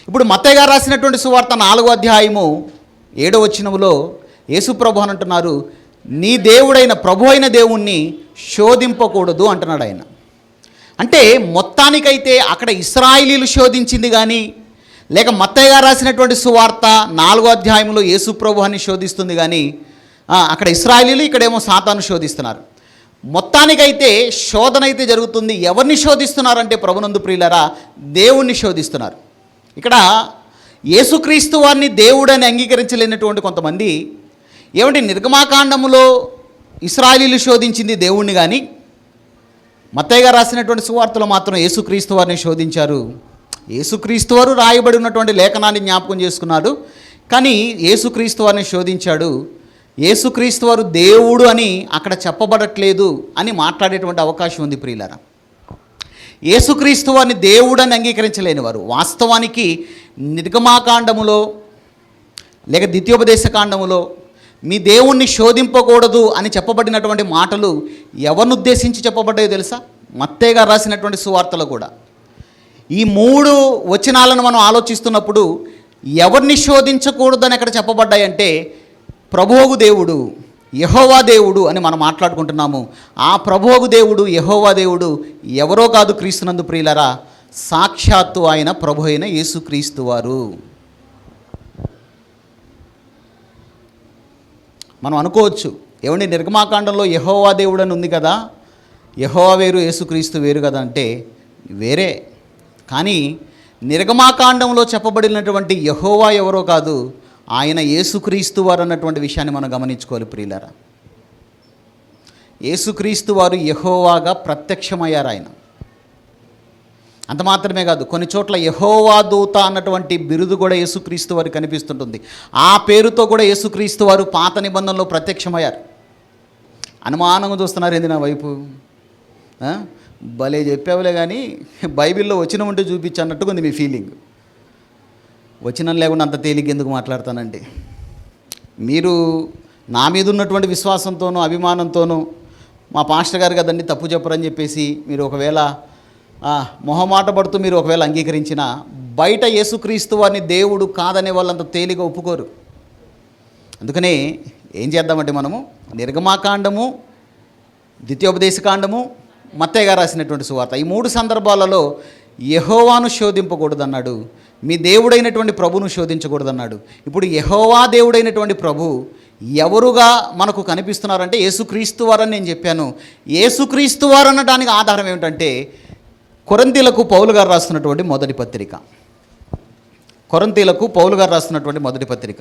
ఇప్పుడు మత్తయి గారు రాసినటువంటి సువార్త 4వ అధ్యాయము 7వ వచనములో యేసుప్రభు అని అంటున్నారు, నీ దేవుడైన ప్రభు అయిన దేవుణ్ణి శోధింపకూడదు అంటున్నాడు ఆయన. అంటే మొత్తానికైతే అక్కడ ఇశ్రాయేలీలు శోధించింది కానీ, లేక మత్తయ్య గారు రాసినటువంటి సువార్త 4వ అధ్యాయంలో యేసుప్రభు అని శోధిస్తుంది కానీ, అక్కడ ఇశ్రాయేలీలు, ఇక్కడేమో సాతాను శోధిస్తున్నారు. మొత్తానికైతే శోధన అయితే జరుగుతుంది. ఎవరిని శోధిస్తున్నారంటే ప్రభునందు ప్రియులరా, దేవుణ్ణి శోధిస్తున్నారు. ఇక్కడ యేసుక్రీస్తు వారిని దేవుడని అంగీకరించలేనటువంటి కొంతమంది ఏమంటే నిర్గమాకాండములో ఇశ్రాయేలీలు శోధించింది దేవుణ్ణి కానీ, మత్తయ్య గారు రాసినటువంటి సువార్తలో మాత్రం యేసుక్రీస్తు వారిని శోధించారు. యేసుక్రీస్తు వారు రాయబడి ఉన్నటువంటి లేఖనాన్ని జ్ఞాపకం చేసుకున్నాడు, కానీ యేసుక్రీస్తు వారిని శోధించాడు. యేసుక్రీస్తు వారు దేవుడు అని అక్కడ చెప్పబడట్లేదు అని మాట్లాడేటువంటి అవకాశం ఉంది ప్రియులారా. యేసుక్రీస్తు వారిని దేవుడు అని అంగీకరించలేని వారు వాస్తవానికి నిర్గమాకాండములో లేక ద్వితీయోపదేశకాండములో మీ దేవుణ్ణి శోధింపకూడదు అని చెప్పబడినటువంటి మాటలు ఎవరిని ఉద్దేశించి చెప్పబడ్డాయో తెలుసా? మత్తయ్య గారు రాసినటువంటి సువార్తలు కూడా. ఈ 3 వచనాలను మనం ఆలోచిస్తున్నప్పుడు ఎవరిని శోధించకూడదని అక్కడ చెప్పబడ్డాయంటే ప్రభువు దేవుడు, యెహోవా దేవుడు అని మనం మాట్లాడుకుంటున్నాము. ఆ ప్రభువు దేవుడు, యెహోవా దేవుడు ఎవరో కాదు క్రీస్తునందు ప్రియులరా, సాక్షాత్తు ఆయన ప్రభు అయిన యేసుక్రీస్తు వారు. మనం అనుకోవచ్చు, ఏమండి నిర్గమాకాండంలో యెహోవా దేవుడు అని ఉంది కదా, యెహోవా వేరు యేసుక్రీస్తు వేరు కదా అంటే వేరే. కానీ నిర్గమాకాండంలో చెప్పబడినటువంటి యెహోవా ఎవరో కాదు, ఆయన యేసుక్రీస్తు వారు అన్నటువంటి విషయాన్ని మనం గమనించుకోవాలి ప్రియులారా. యేసుక్రీస్తు వారు యెహోవాగా ప్రత్యక్షమయ్యారు ఆయన. అంత మాత్రమే కాదు, కొన్ని చోట్ల యెహోవా దూత అన్నటువంటి బిరుదు కూడా యేసుక్రీస్తు వారికి కనిపిస్తుంటుంది. ఆ పేరుతో కూడా యేసుక్రీస్తు వారు పాత నిబంధనలో ప్రత్యక్షమయ్యారు. అనుమానంగా చూస్తున్నారు ఏంది నా వైపు, భలే చెప్పావులే కానీ బైబిల్లో వచనం ఉంటే చూపించు అన్నట్టుగా ఉంది మీ ఫీలింగ్. వచనం లేకుండా అంత తేలిక ఎందుకు మాట్లాడతానండి? మీరు నా మీద ఉన్నటువంటి విశ్వాసంతోనూ అభిమానంతోనూ మా పాస్టర్ గారు కదండి తప్పు చెప్పరని చెప్పేసి మీరు ఒకవేళ మొహమాట పడుతూ మీరు ఒకవేళ అంగీకరించినా, బయట యేసుక్రీస్తు వారిని దేవుడు కాదనే వాళ్ళంత తేలిగా ఒప్పుకోరు. అందుకనే ఏం చేద్దామంటే మనము నిర్గమాకాండము, ద్వితీయోపదేశకాండము, మత్తయ్య గారు రాసినటువంటి సువార్త, ఈ 3 సందర్భాలలో యెహోవాను శోధింపకూడదన్నాడు, మీ దేవుడైనటువంటి ప్రభును శోధించకూడదన్నాడు. ఇప్పుడు యెహోవా దేవుడైనటువంటి ప్రభు ఎవరుగా మనకు కనిపిస్తున్నారంటే యేసుక్రీస్తు వారని నేను చెప్పాను. యేసుక్రీస్తు వారు అనడానికి ఆధారం ఏమిటంటే కొరింథీలకు పౌలు గారు రాస్తున్నటువంటి మొదటి పత్రిక. కొరింథీలకు పౌలు గారు రాస్తున్నటువంటి మొదటి పత్రిక.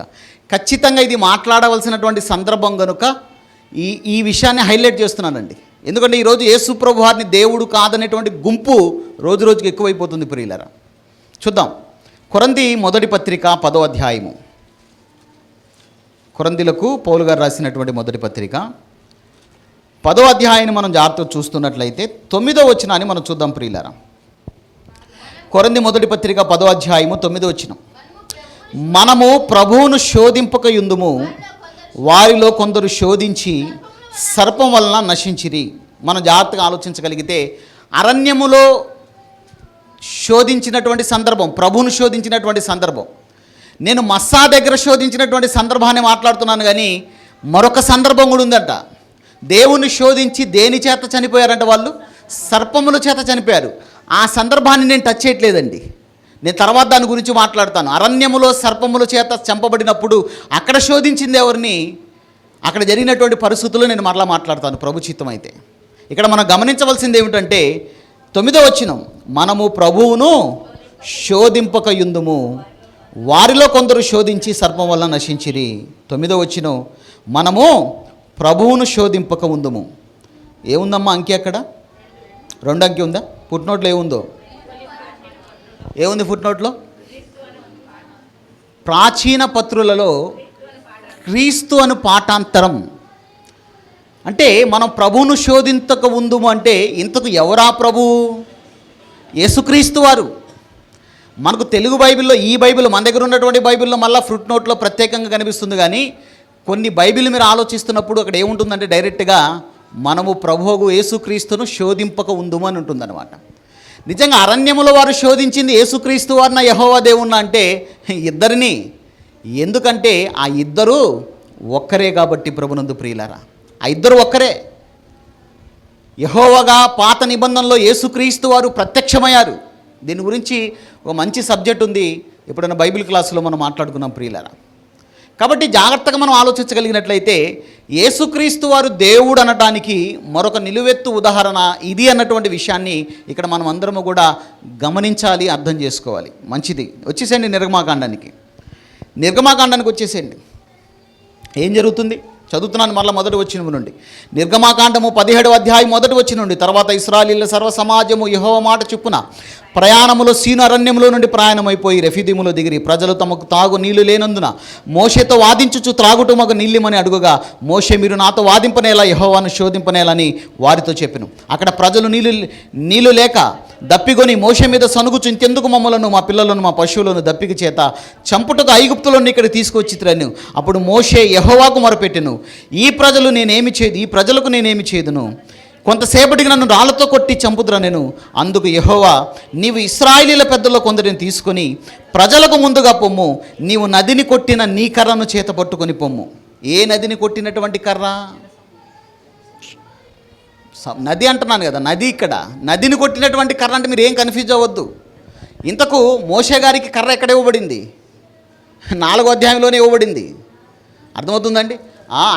ఖచ్చితంగా ఇది మాట్లాడవలసినటువంటి సందర్భం కనుక ఈ విషయాన్ని హైలైట్ చేస్తున్నానండి. ఎందుకంటే ఈరోజు యేసు ప్రభు వారిని దేవుడు కాదనేటువంటి గుంపు రోజు రోజుకి ఎక్కువైపోతుంది ప్రియులారా. చూద్దాం, కొరింథీ మొదటి పత్రిక 10వ అధ్యాయము. కొరింథీలకు పౌలు గారు రాసినటువంటి మొదటి పత్రిక 10వ అధ్యాయాన్ని మనం జాగ్రత్తగా చూస్తున్నట్లయితే 9వ వచనాన్ని మనం చూద్దాం ప్రియులారా. కొరింథీ మొదటి పత్రిక 10వ అధ్యాయము 9వ వచనం. మనము ప్రభువును శోధింపకయుందుము, వారిలో కొందరు శోధించి సర్పం వలన నశించిరి. మనం జాగ్రత్తగా ఆలోచించగలిగితే అరణ్యములో శోధించినటువంటి సందర్భం, ప్రభువును శోధించినటువంటి సందర్భం. నేను మస్సా దగ్గర శోధించినటువంటి సందర్భాన్ని మాట్లాడుతున్నాను, కానీ మరొక సందర్భం కూడా ఉందంట. దేవుణ్ణి శోధించి దేని చేత చనిపోయారంట వాళ్ళు? సర్పముల చేత చనిపోయారు. ఆ సందర్భాన్ని నేను టచ్ చేయట్లేదండి, నేను తర్వాత దాని గురించి మాట్లాడతాను. అరణ్యములో సర్పముల చేత చంపబడినప్పుడు అక్కడ శోధించింది ఎవరిని, అక్కడ జరిగినటువంటి పరిస్థితుల్లో నేను మరలా మాట్లాడతాను ప్రభు చిత్తం అయితే. ఇక్కడ మనం గమనించవలసింది ఏమిటంటే 9వ వచనం, మనము ప్రభువును శోధింపకయుందుము, వారిలో కొందరు శోధించి సర్పం వల్ల నశించిరి. 9వ వచనం, మనము ప్రభువును శోధింపక ఉందుము. ఏముందమ్మా అంకె అక్కడ? 2 అంకె ఉందా? ఫుట్నోట్లో ఏముందో? ఏముంది ఫుట్నోట్లో? ప్రాచీన పత్రులలో క్రీస్తు అను పాఠాంతరం. అంటే మనం ప్రభువును శోధించక ఉందుము అంటే ఇంతకు ఎవరా ప్రభువు? యేసుక్రీస్తు వారు. మనకు తెలుగు బైబిల్లో, ఈ బైబిల్ మన దగ్గర ఉన్నటువంటి బైబిల్లో మళ్ళీ ఫుట్ నోట్లో ప్రత్యేకంగా కనిపిస్తుంది, కానీ కొన్ని బైబిల్ మీరు ఆలోచిస్తున్నప్పుడు అక్కడ ఏముంటుందంటే డైరెక్ట్గా మనము ప్రభువు యేసుక్రీస్తును శోధింపక ఉందుము అని ఉంటుందన్నమాట. నిజంగా అరణ్యములో వారు శోధించింది యేసుక్రీస్తు వారిన యెహోవా దేవుణ్ణ అంటే ఇద్దరిని. ఎందుకంటే ఆ ఇద్దరు ఒక్కరే కాబట్టి ప్రభునందు ప్రియులారా, ఆ ఇద్దరు ఒక్కరే. యెహోవాగా పాత నిబంధనలో యేసుక్రీస్తు వారు ప్రత్యక్షమయ్యారు. దీని గురించి ఒక మంచి సబ్జెక్ట్ ఉంది, ఎప్పుడైనా బైబిల్ క్లాసులో మనం మాట్లాడుకున్నాం ప్రియులారా. కాబట్టి జాగ్రత్తగా మనం ఆలోచించగలిగినట్లయితే యేసుక్రీస్తు వారు దేవుడు అనటానికి మరొక నిలువెత్తు ఉదాహరణ ఇది అన్నటువంటి విషయాన్ని ఇక్కడ మనం అందరము కూడా గమనించాలి, అర్థం చేసుకోవాలి. మంచిది, వచ్చేసేయండి నిర్గమాకాండానికి వచ్చేసేయండి. ఏం జరుగుతుంది చదువుతున్నాను మరలా మొదటి వచనం నుండి. నిర్గమాకాండము 17వ అధ్యాయం మొదటి వచనం నుండి. తర్వాత ఇశ్రాయేలీయుల సర్వ సమాజము యెహోవా మాట చొప్పున ప్రయాణములో సీను అరణ్యములో నుండి ప్రయాణమైపోయి రెఫీదీములో దిగిరి. ప్రజలు తమకు తాగు నీళ్లు లేనందున మోషేతో వాదించుచు త్రాగుట మగ నీళ్ళిమని అడుగుగా, మోషే మీరు నాతో వాదింపనేలా యెహోవాను శోధింపనేలని వారితో చెప్పెను. అక్కడ ప్రజలు నీళ్లు లేక దప్పిగొని మోషే మీద సనుగుచు, ఇంకెందుకు మమ్మలను మా పిల్లలను మా పశువులను దప్పిక చేత చంపుటకు ఐగుప్తులను ఇక్కడ తీసుకొచ్చిరను. అప్పుడు మోషే యెహోవాకు మొరపెట్టెను, ఈ ప్రజలకు నేనేమి చేదును? కొంతసేపటికి నన్ను రాళ్లతో కొట్టి చంపుదురా నేను. అందుకు యెహోవా, నీవు ఇశ్రాయేలీయుల పెద్దల్లో కొందరిని తీసుకొని ప్రజలకు ముందుగా పొమ్ము. నీవు నదిని కొట్టిన నీ కర్రను చేత పట్టుకొని పొమ్ము. ఏ నదిని కొట్టినటువంటి కర్ర? నది అంటున్నాను కదా, నది. ఇక్కడ నదిని కొట్టినటువంటి కర్ర అంటే మీరు ఏం కన్ఫ్యూజ్ అవ్వద్దు. ఇంతకు మోషే గారికి కర్ర ఎక్కడ ఇవ్వబడింది? 4వ అధ్యాయంలోనే ఇవ్వబడింది. అర్థమవుతుందండి?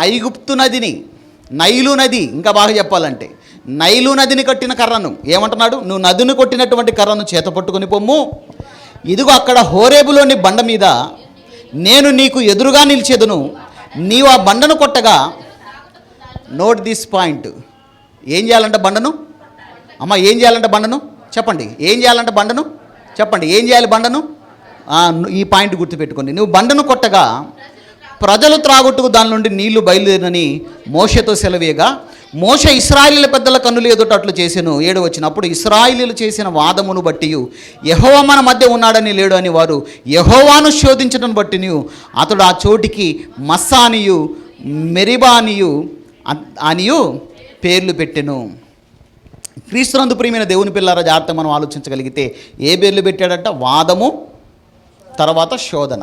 ఐగుప్తు నదిని, నైలు నది, ఇంకా బాగా చెప్పాలంటే నైలు నదిని కట్టిన కర్రను ఏమంటున్నాడు? నువ్వు నదిని కొట్టినటువంటి కర్రను చేత పట్టుకొని పొమ్ము. ఇదిగో అక్కడ హోరేబులోని బండ మీద నేను నీకు ఎదురుగా నిలిచేదును. నీవు ఆ బండను కొట్టగా, నోట్ దిస్ పాయింట్, ఏం చేయాలంటే బండను? అమ్మ ఏం చేయాలంటే బండను చెప్పండి. ఏం చేయాలంటే బండను చెప్పండి. ఏం చేయాలి బండను? ఈ పాయింట్ గుర్తుపెట్టుకోండి. నువ్వు బండను కొట్టగా ప్రజలు త్రాగొట్టుకు దాని నుండి నీళ్లు బయలుదేరని మోషేతో సెలవేయగా, మోషే ఇశ్రాయేలీయుల పెద్దల కన్నులు ఎదుట అట్లు చేసెను. 7వ వచనం. అప్పుడు ఇశ్రాయేలీయులు చేసిన వాదమును బట్టి యెహోవా మన మధ్య ఉన్నాడని లేడు అని వారు యెహోవాను శోధించడం బట్టి అతడు ఆ చోటికి మస్సా అనియు మెరిబా అనియు పేర్లు పెట్టెను. క్రీస్తునందు ప్రియమైన దేవుని పిల్లారా, జాగ్రత్త మనం ఆలోచించగలిగితే ఏ పేర్లు పెట్టాడంట? వాదము, తర్వాత శోధన.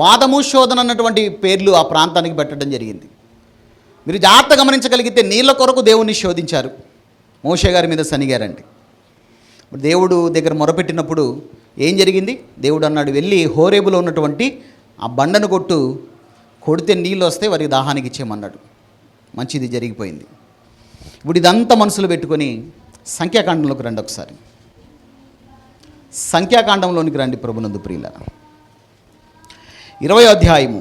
వాదము, శోధన అన్నటువంటి పేర్లు ఆ ప్రాంతానికి పెట్టడం జరిగింది. మీరు జాగ్రత్త గమనించగలిగితే నీళ్ళ కొరకు దేవుణ్ణి శోధించారు, మోషే గారి మీద సనిగారండి. దేవుడు దగ్గర మొరపెట్టినప్పుడు ఏం జరిగింది? దేవుడు అన్నాడు, వెళ్ళి హోరేబులో ఉన్నటువంటి ఆ బండను కొడితే నీళ్ళు వస్తే వారికి దాహానికి ఇచ్చేయమన్నాడు. మంచిది, జరిగిపోయింది. ఇప్పుడు ఇదంతా మనసులో పెట్టుకొని సంఖ్యాకాండంలోకి రండి. ఒకసారి సంఖ్యాకాండంలోనికి రండి ప్రభునందు ప్రియులారా. 20వ అధ్యాయము,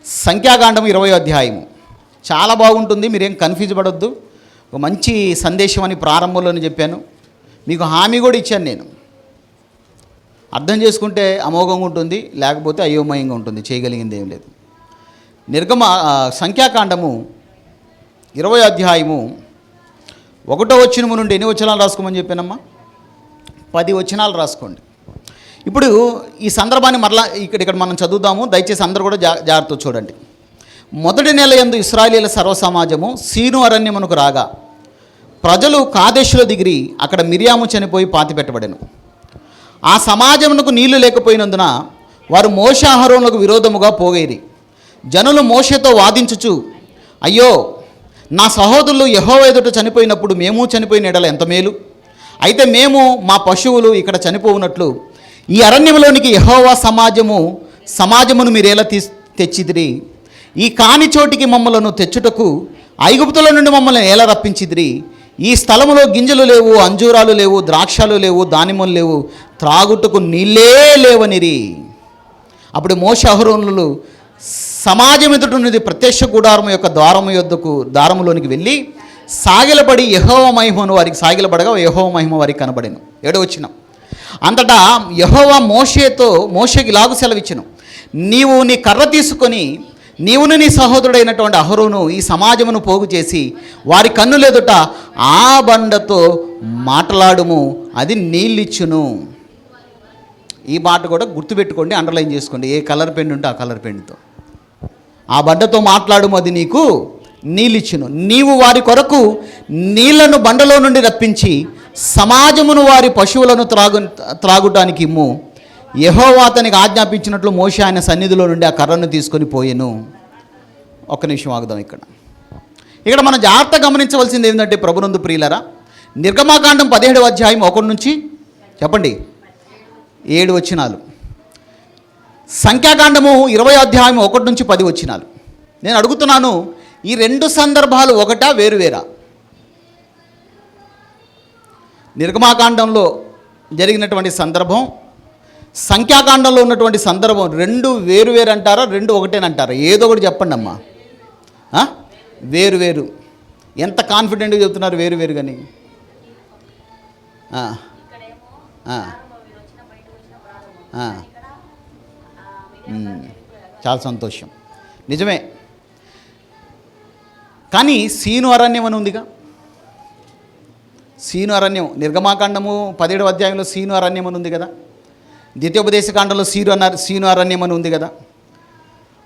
సంఖ్యాకాండము 20వ అధ్యాయము చాలా బాగుంటుంది. మీరేం కన్ఫ్యూజ్ పడొద్దు. ఒక మంచి సందేశం అని ప్రారంభంలోనే చెప్పాను, మీకు హామీ కూడా ఇచ్చాను నేను. అర్థం చేసుకుంటే అమోఘంగా ఉంటుంది, లేకపోతే అయోమయంగా ఉంటుంది, చేయగలిగింది ఏం లేదు. సంఖ్యాకాండము 20వ అధ్యాయము 1వ వచనము నుండి ఎన్ని వచనాలు రాసుకోమని చెప్పానమ్మా? 10 వచనాలు రాసుకోండి. ఇప్పుడు ఈ సందర్భాన్ని మరలా ఇక్కడ మనం చదువుదాము. దయచేసి అందరూ కూడా జాగ్రత్తగా చూడండి. మొదటి నెల యందు ఇశ్రాయేలీయుల సర్వసమాజము సీను అరణ్యమునకు రాగా, ప్రజలు కాదేశులో దిగిరి. అక్కడ మిరియాము చనిపోయి పాతిపెట్టబడెను. ఆ సమాజమునకు నీళ్లు లేకపోయినందున వారు మోషే అహరోనులకు విరోధముగా పోగేరి. జనులు మోషేతో వాదించుచు, అయ్యో, నా సహోదరులు యెహోవా ఎదుట చనిపోయినప్పుడు మేము చనిపోయిన ఎడల ఎంత మేలు. అయితే మేము మా పశువులు ఇక్కడ చనిపోవునట్లు ఈ అరణ్యంలోనికి యెహోవా సమాజమును మీరేలా తెచ్చిదిరి? ఈ కాని చోటికి మమ్మలను తెచ్చుటకు ఐగుప్తుల నుండి మమ్మల్ని ఎలా రప్పించిదిరి? ఈ స్థలములో గింజలు లేవు, అంజూరాలు లేవు, ద్రాక్షలు లేవు, దానిమ్మలు లేవు, త్రాగుటకు నీళ్ళే లేవనిరి. అప్పుడు మోషే అహరోనులు సమాజం ఎదుటి ప్రత్యక్ష గుడారము యొక్క ద్వారములోనికి వెళ్ళి సాగిలపడి యెహోవా మహిమను వారికి సాగిలపడగా యెహోవా మహిమ వారికి కనబడెను. 7వ వచనం. అంతటా యెహోవా మోషేకి ఇలాగు సెలవిచ్చెను, నీవు నీ కర్ర తీసుకొని నీవును నీ సహోదరుడైనటువంటి అహరోను ఈ సమాజమును పోగు చేసి వారి కన్నులెదుట ఆ బండతో మాట్లాడుము, అది నీళ్ళిచ్చును. ఈ మాట కూడా గుర్తుపెట్టుకోండి, అండర్లైన్ చేసుకోండి. ఏ కలర్ పెన్ ఉంటే ఆ కలర్ పెన్తో ఆ బండతో మాట్లాడుము, అది నీకు నీళ్ళిచ్చును. నీవు వారి కొరకు నీళ్లను బండలో నుండి రప్పించి సమాజమును వారి పశువులను త్రాగుటానికి ఇమ్ము. యెహోవా అతనికి ఆజ్ఞాపించినట్లు మోషే ఆయన సన్నిధిలో నుండి ఆ కర్రను తీసుకొని పోయెను. ఒక్క నిమిషం ఆగుదాం. ఇక్కడ మనం జాగ్రత్త గమనించవలసింది ఏంటంటే ప్రభునందు ప్రియులరా, నిర్గమాకాండం 17వ అధ్యాయం 1 నుంచి చెప్పండి 7 వచనాలు, సంఖ్యాకాండము 20వ అధ్యాయం 1 నుంచి 10 వచనాలు. నేను అడుగుతున్నాను, ఈ రెండు సందర్భాలు ఒకటా వేరువేరా? నిర్గమాకాండంలో జరిగినటువంటి సందర్భం, సంఖ్యాకాండంలో ఉన్నటువంటి సందర్భం రెండు వేరువేరు అంటారా, రెండు ఒకటేనంటారా? ఏదో ఒకటి చెప్పండి అమ్మా. వేరు. ఎంత కాన్ఫిడెంట్గా చెప్తున్నారు వేరు కానీ. చాలా సంతోషం, నిజమే. కానీ సీను అరణ్యం అని ఉందిగా. సీను అరణ్యం నిర్గమాకాండము 17వ అధ్యాయంలో సీను అరణ్యం అని ఉంది కదా. ద్వితీయోపదేశకాండంలో సీను అరణ్యం అని ఉంది కదా.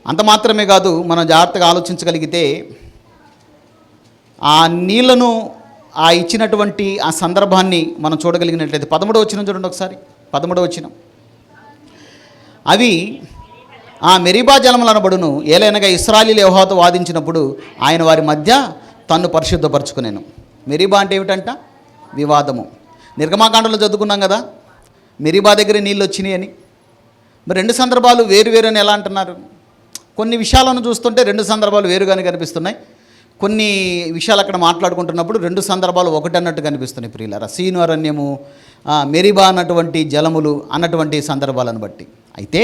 అంత మాత్రమే కాదు, మనం జాగ్రత్తగా ఆలోచించగలిగితే ఆ నీళ్లను ఆ ఇచ్చినటువంటి ఆ సందర్భాన్ని మనం చూడగలిగినట్లయితే 13వ వచనం చూడండి ఒకసారి. 13వ వచనం, అవి ఆ మెరీబా జలములు అనబడును, ఏలైనగా ఇశ్రాయేలీయులు యెహోవాతో వాదించినప్పుడు ఆయన వారి మధ్య తన్ను పరిశుద్ధపరచుకునేను. మెరీబా అంటే ఏమిటంట? వివాదము. నిర్గమాకాండంలో చదువుకున్నాం కదా, మెరీబా దగ్గర నీళ్ళు వచ్చినాయి అని. మరి రెండు సందర్భాలు వేరు అని ఎలా అంటున్నారు? కొన్ని విషయాలను చూస్తుంటే రెండు సందర్భాలు వేరుగానే కనిపిస్తున్నాయి. కొన్ని విషయాలు అక్కడ మాట్లాడుకుంటున్నప్పుడు రెండు సందర్భాలు ఒకటి అన్నట్టు కనిపిస్తున్నాయి ప్రియులారా. సీను అరణ్యము, మెరీబా అన్నటువంటి జలములు అన్నటువంటి సందర్భాలను బట్టి. అయితే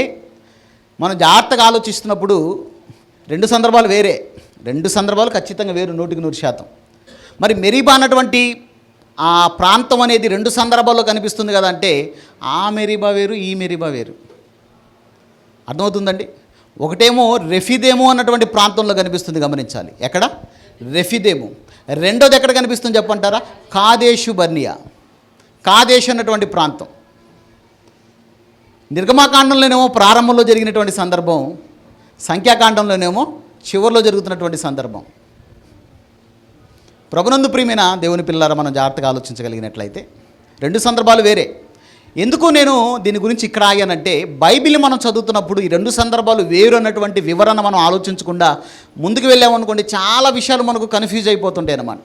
మనం జాగ్రత్తగా ఆలోచిస్తున్నప్పుడు రెండు సందర్భాలు వేరే, రెండు సందర్భాలు ఖచ్చితంగా వేరు 100%. మరి మెరీబా అన్నటువంటి ఆ ప్రాంతం అనేది రెండు సందర్భాల్లో కనిపిస్తుంది కదా. అంటే ఆ మెరీబా వేరు, ఈ మెరీబా వేరు. అర్థమవుతుందండి? ఒకటేమో రెఫిదేము అన్నటువంటి ప్రాంతంలో కనిపిస్తుంది, గమనించాలి. ఎక్కడ? రెఫిదేము. రెండోది ఎక్కడ కనిపిస్తుంది చెప్పంటారా? కాదేశు బర్నియా. కాదేశ్ అన్నటువంటి ప్రాంతం. నిర్గమాకాండంలోనేమో ప్రారంభంలో జరిగినటువంటి సందర్భం, సంఖ్యాకాండంలోనేమో చివరిలో జరుగుతున్నటువంటి సందర్భం. ప్రభునందు ప్రియమైన దేవుని పిల్లలారా, మనం జాగ్రత్తగా ఆలోచించగలిగినట్లయితే రెండు సందర్భాలు వేరే. ఎందుకు నేను దీని గురించి ఇక్కడ ఆగానంటే, బైబిల్ మనం చదువుతున్నప్పుడు ఈ రెండు సందర్భాలు వేరు అన్నటువంటి వివరణ మనం ఆలోచించకుండా ముందుకు వెళ్ళామనుకోండి, చాలా విషయాలు మనకు కన్ఫ్యూజ్ అయిపోతుంటాయి అన్నమాట.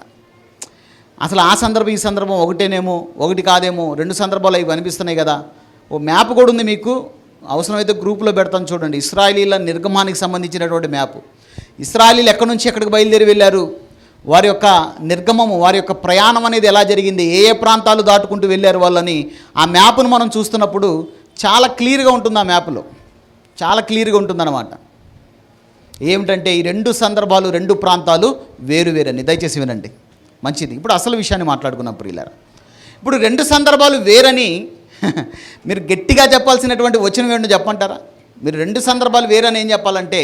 అసలు ఆ సందర్భం ఈ సందర్భం ఒకటేనేమో, ఒకటి కాదేమో, రెండు సందర్భాలు అవి కనిపిస్తున్నాయి కదా. ఓ మ్యాప్ కూడా ఉంది మీకు, అవసరమైతే గ్రూపులో పెడతాను చూడండి. ఇశ్రాయేలీల నిర్గమానికి సంబంధించినటువంటి మ్యాప్. ఇశ్రాయేలీలు ఎక్కడి నుంచి ఎక్కడికి బయలుదేరి వెళ్ళారు, వారి యొక్క నిర్గమము, వారి యొక్క ప్రయాణం అనేది ఎలా జరిగింది, ఏ ఏ ప్రాంతాలు దాటుకుంటూ వెళ్ళారు వాళ్ళని ఆ మ్యాప్ను మనం చూస్తున్నప్పుడు చాలా క్లియర్గా ఉంటుంది. ఆ మ్యాప్లో చాలా క్లియర్గా ఉంటుందన్నమాట. ఏమిటంటే ఈ రెండు సందర్భాలు, రెండు ప్రాంతాలు వేరువేరని. దయచేసి వినండి, మంచిది. ఇప్పుడు అసలు విషయాన్ని మాట్లాడుకున్నాం ప్రియులారా. ఇప్పుడు రెండు సందర్భాలు వేరని మీరు గట్టిగా చెప్పాల్సినటువంటి వచనం ఏంటో చెప్పంటారా? మీరు రెండు సందర్భాలు వేరని ఏం చెప్పాలంటే,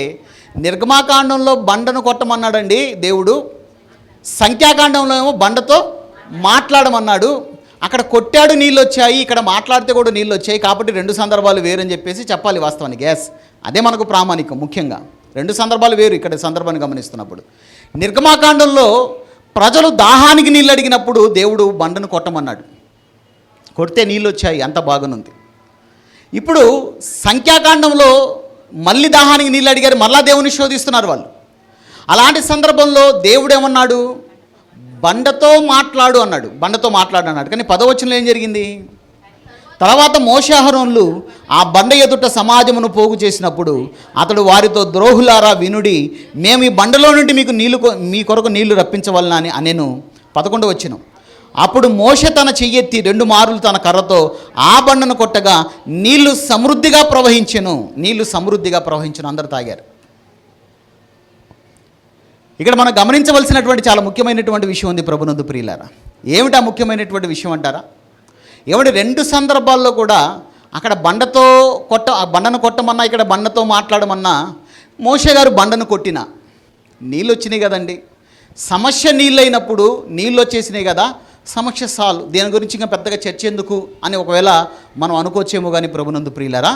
నిర్గమాకాండంలో బండను కొట్టమన్నాడండి దేవుడు, సంఖ్యాకాండంలో ఏమో బండతో మాట్లాడమన్నాడు. అక్కడ కొట్టాడు నీళ్ళు వచ్చాయి, ఇక్కడ మాట్లాడితే కూడా నీళ్ళు వచ్చాయి. కాబట్టి రెండు సందర్భాలు వేరని చెప్పేసి చెప్పాలి వాస్తవానికి. గ్యాస్ అదే మనకు ప్రామాణికం. ముఖ్యంగా రెండు సందర్భాలు వేరు. ఇక్కడ సందర్భాన్ని గమనిస్తున్నప్పుడు నిర్గమాకాండంలో ప్రజలు దాహానికి నీళ్ళు అడిగినప్పుడు దేవుడు బండను కొట్టమన్నాడు, కొడితే నీళ్ళు వచ్చాయి, అంత బాగుంది. ఇప్పుడు సంఖ్యాకాండంలో మళ్ళీ దాహానికి నీళ్ళు అడిగారు, మళ్ళా దేవుని శోధిస్తున్నారు వాళ్ళు. అలాంటి సందర్భంలో దేవుడు ఏమన్నాడు? బండతో మాట్లాడు అన్నాడు, బండతో మాట్లాడు అన్నాడు. కానీ 10వ వచనంలో ఏం జరిగింది? తర్వాత మోషే అహరోనులు ఆ బండ ఎదుట సమాజమును పోగు చేసినప్పుడు అతడు వారితో, ద్రోహులారా వినుడి, మేము ఈ బండలో నుండి మీ కొరకు నీళ్లు రప్పించవలన అని అనేను. 11వ వచనం, అప్పుడు మోషే తన చెయ్యెత్తి 2 మార్లు తన కర్రతో ఆ బండను కొట్టగా నీళ్లు సమృద్ధిగా ప్రవహించెను. నీళ్లు సమృద్ధిగా ప్రవహించెను. అందరూ తాగారు. ఇక్కడ మనం గమనించవలసినటువంటి చాలా ముఖ్యమైనటువంటి విషయం ఉంది ప్రభునందు ప్రియులారా. ఏమిటా ముఖ్యమైనటువంటి విషయం అంటారా? ఏమంటే రెండు సందర్భాల్లో కూడా అక్కడ బండను కొట్టమన్నా, ఇక్కడ బండతో మాట్లాడమన్నా, మోషే గారు బండను కొట్టినా నీళ్ళు వచ్చినాయి కదండి. సమస్య నీళ్ళు అయినప్పుడు నీళ్ళు వచ్చేసినాయి కదా, సమస్య సాల్వ్, దేని గురించి ఇంకా పెద్దగా చర్చ ఎందుకు అని ఒకవేళ మనం అనుకోవచ్చేమో. కానీ ప్రభునందు ప్రియులారా,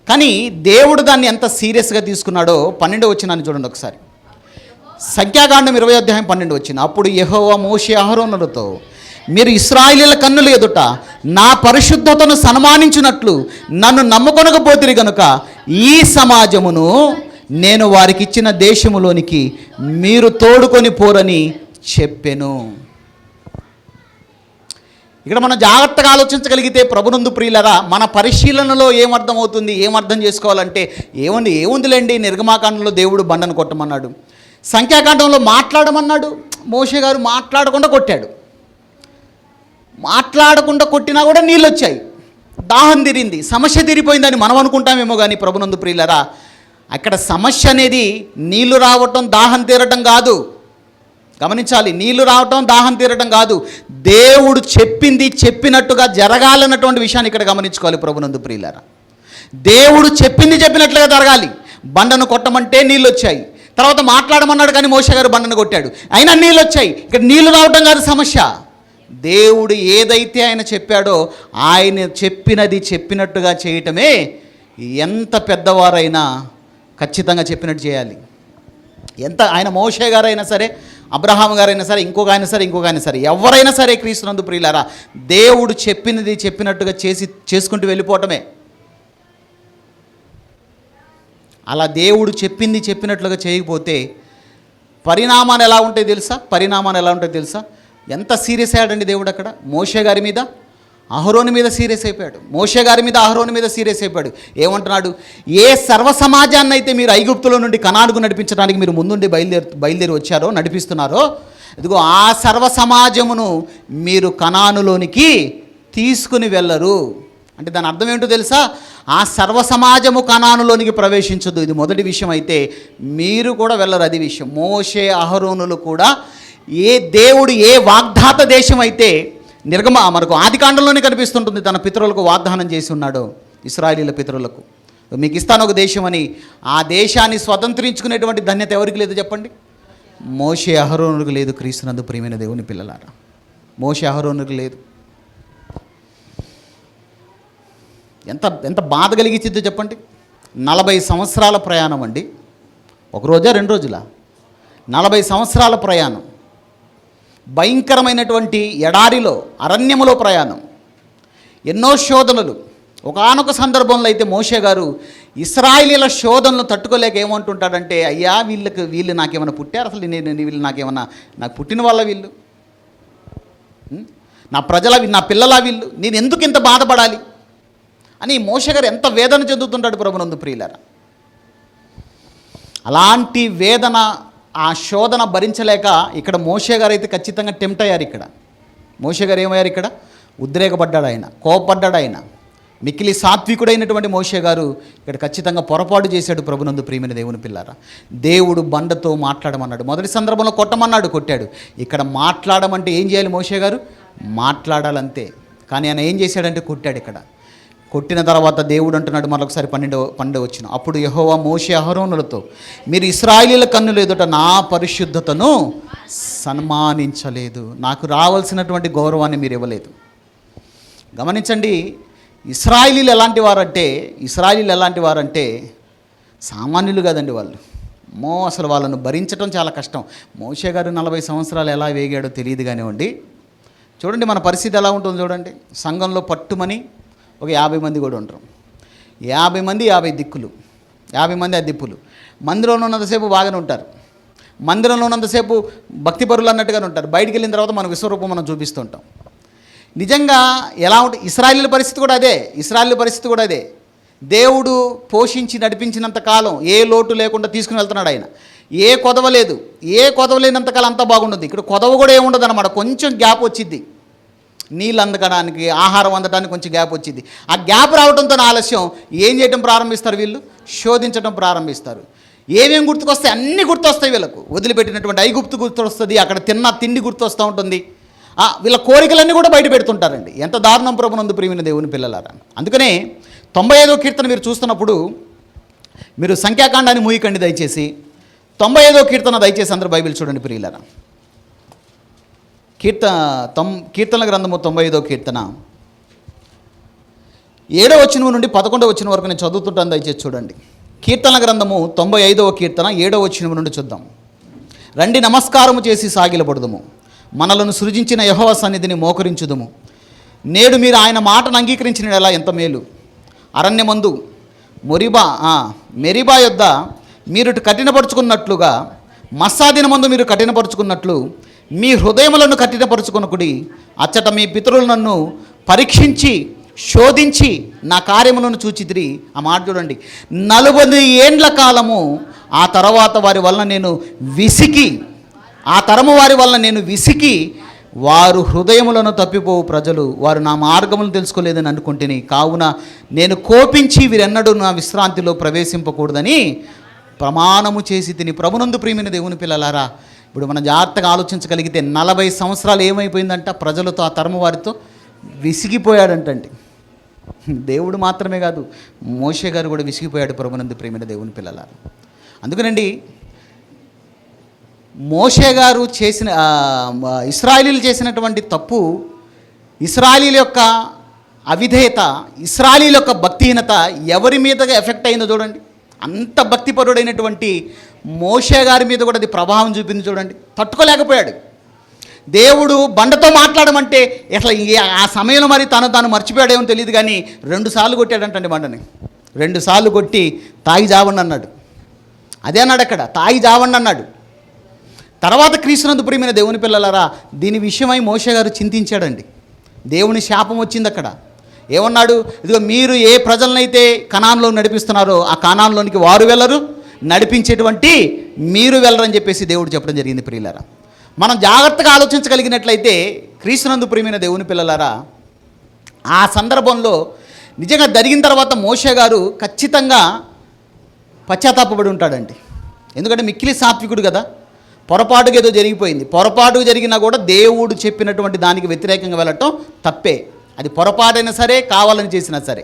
కానీ దేవుడు దాన్ని ఎంత సీరియస్గా తీసుకున్నాడో 12వ వచనాన్ని చూడండి ఒకసారి. సంఖ్యాకాండం 20వ అధ్యాయం 12వ వచనం, అప్పుడు యెహోవా మోషే అహరోనులతో మీరు ఇశ్రాయేలీయుల కన్నుల ఎదుట నా పరిశుద్ధతను సన్మానించినట్లు నన్ను నమ్ముకొనకపోతిరి గనుక ఈ సమాజమును నేను వారికి ఇచ్చిన దేశములోనికి మీరు తోడుకొని పోరని చెప్పెను. ఇక్కడ మనం జాగ్రత్తగా ఆలోచించగలిగితే ప్రభునందు ప్రియులరా, మన పరిశీలనలో ఏమర్థం అవుతుంది, ఏమర్థం చేసుకోవాలంటే ఏముందిలేండి, నిర్గమాకాండంలో దేవుడు బండను కొట్టమన్నాడు, సంఖ్యాకాండంలో మాట్లాడమన్నాడు, మోషే గారు మాట్లాడకుండా కొట్టాడు. మాట్లాడకుండా కొట్టినా కూడా నీళ్ళు వచ్చాయి, దాహం తీరింది, సమస్య తీరిపోయిందని మనం అనుకుంటామేమో. కానీ ప్రభునందు ప్రియులరా, అక్కడ సమస్య అనేది నీళ్లు రావటం దాహం తీరటం కాదు. గమనించాలి, నీళ్లు రావటం దాహం తీరటం కాదు, దేవుడు చెప్పింది చెప్పినట్టుగా జరగాలన్నటువంటి విషయాన్ని ఇక్కడ గమనించుకోవాలి. ప్రభునందు ప్రియులారా, దేవుడు చెప్పింది చెప్పినట్లుగా జరగాలి. బండను కొట్టమంటే నీళ్ళు వచ్చాయి, తర్వాత మాట్లాడమన్నాడు కానీ మోషే గారు బండను కొట్టాడు, అయినా నీళ్ళు వచ్చాయి. ఇక్కడ నీళ్లు రావటం కాదు సమస్య, దేవుడు ఏదైతే ఆయన చెప్పాడో ఆయన చెప్పినది చెప్పినట్టుగా చేయటమే. ఎంత పెద్దవారైనా ఖచ్చితంగా చెప్పినట్టు చేయాలి. ఎంత ఆయన మోషే గారైనా సరే, అబ్రహాం గారైనా సరే, ఇంకొక ఆయన సరే ఎవరైనా సరే క్రీస్తునందు ప్రియులారా, దేవుడు చెప్పినది చెప్పినట్టుగా చేసుకుంటూ వెళ్ళిపోవటమే. అలా దేవుడు చెప్పింది చెప్పినట్లుగా చేయకపోతే పరిణామాలు ఎలా ఉంటాయి తెలుసా? ఎంత సీరియస్ అయ్యాడండి దేవుడు అక్కడ. మోషే గారి మీద అహరోను మీద సీరియస్ అయిపోయాడు. మోషే గారి మీద అహరోను మీద సీరియస్ అయిపోయాడు. ఏమంటున్నాడు? ఏ సర్వ సమాజాన్ని అయితే మీరు ఐగుప్తులో నుండి కనానుకు నడిపించడానికి మీరు ముందుండి బయలుదేరి వచ్చారో, నడిపిస్తున్నారో, ఇదిగో ఆ సర్వ సమాజమును మీరు కనానులోనికి తీసుకుని వెళ్ళరు. అంటే దాని అర్థం ఏంటో తెలుసా? ఆ సర్వ సమాజము కనానులోనికి ప్రవేశించదు. ఇది మొదటి విషయం. అయితే మీరు కూడా వెళ్ళరు, అది విషయం. మోషే అహరోనులు కూడా దేవుడు ఏ వాగ్దాత దేశం అయితే మనకు ఆదికాండంలోనే కనిపిస్తుంటుంది, తన పితరులకు వాగ్దానం చేసి ఉన్నాడు ఇశ్రాయేలీయుల పితరులకు, మీకు ఇస్తాను ఒక దేశం అని. ఆ దేశాన్ని స్వతంత్రించుకునేటువంటి ధన్యత ఎవరికి లేదు చెప్పండి? మోషే అహరోనులకు లేదు. క్రీస్తునందు ప్రియమైన దేవుని పిల్లలారా, మోషే అహరోనులకు లేదు. ఎంత బాధ కలిగించిద్దో చెప్పండి. 40 సంవత్సరాల ప్రయాణం అండి. ఒక రోజా 2 రోజులా? 40 సంవత్సరాల ప్రయాణం, భయంకరమైనటువంటి ఎడారిలో, అరణ్యములో ప్రయాణం, ఎన్నో శోధనలు. ఒకానొక సందర్భంలో అయితే మోషే గారు ఇశ్రాయేలీయుల శోధనలు తట్టుకోలేక ఏమంటుంటాడంటే, అయ్యా వీళ్ళు నాకేమైనా పుట్టారు? అసలు వీళ్ళు నాకు పుట్టిన వాళ్ళ వీళ్ళు, నా ప్రజల, నా పిల్లల వీళ్ళు, నేను ఎందుకు ఇంత బాధపడాలి అని మోషే గారు ఎంత వేదన చెందుతుంటాడు ప్రభునందు ప్రియులారా. అలాంటి వేదన, ఆ శోధన భరించలేక ఇక్కడ మోషే గారు అయితే ఖచ్చితంగా టెంప్ట్ అయ్యారు. ఇక్కడ మోషే గారు ఏమయ్యారు? ఇక్కడ ఉద్రేకపడ్డాడు, ఆయన కోపపడ్డాడు. ఆయన మిక్కిలి సాత్వికుడైనటువంటి మోషే గారు ఇక్కడ ఖచ్చితంగా పొరపాటు చేశాడు. ప్రభునందు ప్రియమైన దేవుని పిల్లారా, దేవుడు బండతో మాట్లాడమన్నాడు. మొదటి సందర్భంలో కొట్టమన్నాడు, కొట్టాడు. ఇక్కడ మాట్లాడమంటే ఏం చేయాలి? మోషే గారు మాట్లాడాలంతే. కానీ ఆయన ఏం చేశాడంటే కొట్టాడు. ఇక్కడ కొట్టిన తర్వాత దేవుడు అంటున్నాడు మరొకసారి 12వ వచనం, అప్పుడు యెహోవా మోషే అహరోనులతో, మీరు ఇశ్రాయేలీయుల కన్నుల ఎదుట నా పరిశుద్ధతను సన్మానించలేదు, నాకు రావాల్సినటువంటి గౌరవాన్ని మీరు ఇవ్వలేదు. గమనించండి, ఇశ్రాయేలీయులు ఎలాంటి వారంటే సామాన్యులు కాదండి వాళ్ళు. అసలు వాళ్ళను భరించడం చాలా కష్టం. మోషే గారు 40 సంవత్సరాలు ఎలా వేగాడో తెలియదు కానివ్వండి. చూడండి మన పరిస్థితి ఎలా ఉంటుందో చూడండి. సంఘంలో పట్టుమని ఒక 50 మంది కూడా ఉంటారు. 50 మంది 50 దిక్కులు, 50 మంది దిప్పులు. మందిరంలో ఉన్నంతసేపు బాగానే ఉంటారు, మందిరంలో ఉన్నంతసేపు భక్తిపరులు అన్నట్టుగానే ఉంటారు. బయటికి వెళ్ళిన తర్వాత మన విశ్వరూపం మనం చూపిస్తుంటాం. నిజంగా ఎలా ఉంటుంది? ఇశ్రాయేలీయుల పరిస్థితి కూడా అదే. దేవుడు పోషించి నడిపించినంత కాలం ఏ లోటు లేకుండా తీసుకుని వెళ్తున్నాడు ఆయన. ఏ కొదవ లేనంతకాలం అంతా బాగుంటుంది. ఇక్కడ కొదవ కూడా ఏముండదు అన్నమాట. కొంచెం గ్యాప్ వచ్చింది, నీళ్ళు అందడానికి, ఆహారం అందడానికి కొంచెం గ్యాప్ వచ్చింది. ఆ గ్యాప్ రావడంతో ఆలస్యం ఏం చేయడం ప్రారంభిస్తారు? వీళ్ళు శోధించడం ప్రారంభిస్తారు. ఏమేమి గుర్తుకొస్తాయి? అన్నీ గుర్తొస్తాయి వీళ్ళకు. వదిలిపెట్టినటువంటి ఐగుప్తు గుర్తొస్తుంది, అక్కడ తిన్న తిండి గుర్తొస్తూ ఉంటుంది, వీళ్ళ కోరికలన్నీ కూడా బయట పెడుతుంటారండి. ఎంత దారుణం ప్రభునందు ప్రియమైన దేవుని పిల్లలారా. అందుకనే 95వ కీర్తన మీరు చూస్తున్నప్పుడు మీరు సంఖ్యాకాండాన్ని మూయకండి దయచేసి. 95వ కీర్తన దయచేసి అందరూ బైబిల్ చూడండి ప్రియులారా. కీర్తనల గ్రంథము 95వ కీర్తన 7వ వచనం నుండి 11వ వచనం వరకు నేను చదువుతుంటాను, దయచేసి చూడండి. కీర్తనల గ్రంథము 95వ కీర్తన 7వ వచనం నుండి చూద్దాం. రండి నమస్కారము చేసి సాగిలపడదుము, మనలను సృజించిన యెహోవా సన్నిధిని మోకరించుదుము. నేడు మీరు ఆయన మాటను అంగీకరించిన ఎలా ఎంత మేలు. అరణ్యమందు మెరీబా యొద్ద మీరు కఠినపరుచుకున్నట్లుగా మస్సాదినమందు మీరు కఠినపరుచుకున్నట్లు మీ హృదయములను కఠినపరుచుకొనకుడి. అచ్చట మీ పితరులు నన్ను పరీక్షించి శోధించి నా కార్యములను చూచితిరి. ఆ మాట చూడండి. 40 ఏండ్ల కాలము ఆ తర్వాత వారి వలన నేను విసికి, ఆ తరము వారి వలన నేను విసికి, వారు హృదయములను తప్పిపోవు ప్రజలు, వారు నా మార్గములను తెలుసుకోలేదని అనుకుంటేని. కావున నేను కోపించి వీరెన్నడూ నా విశ్రాంతిలో ప్రవేశింపకూడదని ప్రమాణము చేసి తిని. ప్రభునందు ప్రియమైన దేవుని పిల్లలారా, ఇప్పుడు మనం జాగ్రత్తగా ఆలోచించగలిగితే 40 సంవత్సరాలు ఏమైపోయిందంట, ప్రజలతో ఆ తరము వారితో విసిగిపోయాడంటండి. దేవుడు మాత్రమే కాదు, మోషే గారు కూడా విసిగిపోయాడు. ప్రభునందు ప్రియమైన దేవుని పిల్లలారా, అందుకనండి మోషే గారు చేసిన ఇశ్రాయేలీలు చేసినటువంటి తప్పు, ఇశ్రాయేలీల యొక్క అవిధేయత, ఇశ్రాయేలీల యొక్క భక్తిహీనత ఎవరి మీదగా ఎఫెక్ట్ అయిందో చూడండి. అంత భక్తిపరుడైనటువంటి మోషే గారి మీద కూడా అది ప్రభావం చూపింది చూడండి. తట్టుకోలేకపోయాడు. దేవుడు బండతో మాట్లాడమంటే అసలు ఆ సమయంలో మరి తాను మర్చిపోయాడేమో తెలియదు, కానీ 2 సార్లు కొట్టాడంటండి బండని. 2 సార్లు కొట్టి తాగి జావండి అన్నాడు. అదే అన్నాడు అక్కడ, తాగి జావండి అన్నాడు. తర్వాత క్రీస్తునందు ప్రియమైన దేవుని పిల్లలారా, దీని విషయమై మోషే గారు చింతించాడండి. దేవుని శాపం వచ్చింది అక్కడ. ఏమన్నాడు? ఇదిగో మీరు ఏ ప్రజలనైతే కనాన్లో నడిపిస్తున్నారో ఆ కనాన్లోనికి వారు వెళ్ళరు, నడిపించేటువంటి మీరు వెళ్ళరని చెప్పేసి దేవుడు చెప్పడం జరిగింది. ప్రియులారా, మనం జాగ్రత్తగా ఆలోచించగలిగినట్లయితే క్రీస్తునందు ప్రియమైన దేవుని పిల్లలారా, ఆ సందర్భంలో నిజంగా జరిగిన తర్వాత మోషే గారు ఖచ్చితంగా పశ్చాత్తాపపడి ఉంటాడండి. ఎందుకంటే మిక్కిలి సాత్వికుడు కదా. పొరపాటుగా ఏదో జరిగిపోయింది. పొరపాటు జరిగినా కూడా దేవుడు చెప్పినటువంటి దానికి వ్యతిరేకంగా వెళ్ళటం తప్పే. అది పొరపాటైనా సరే, కావాలని చేసినా సరే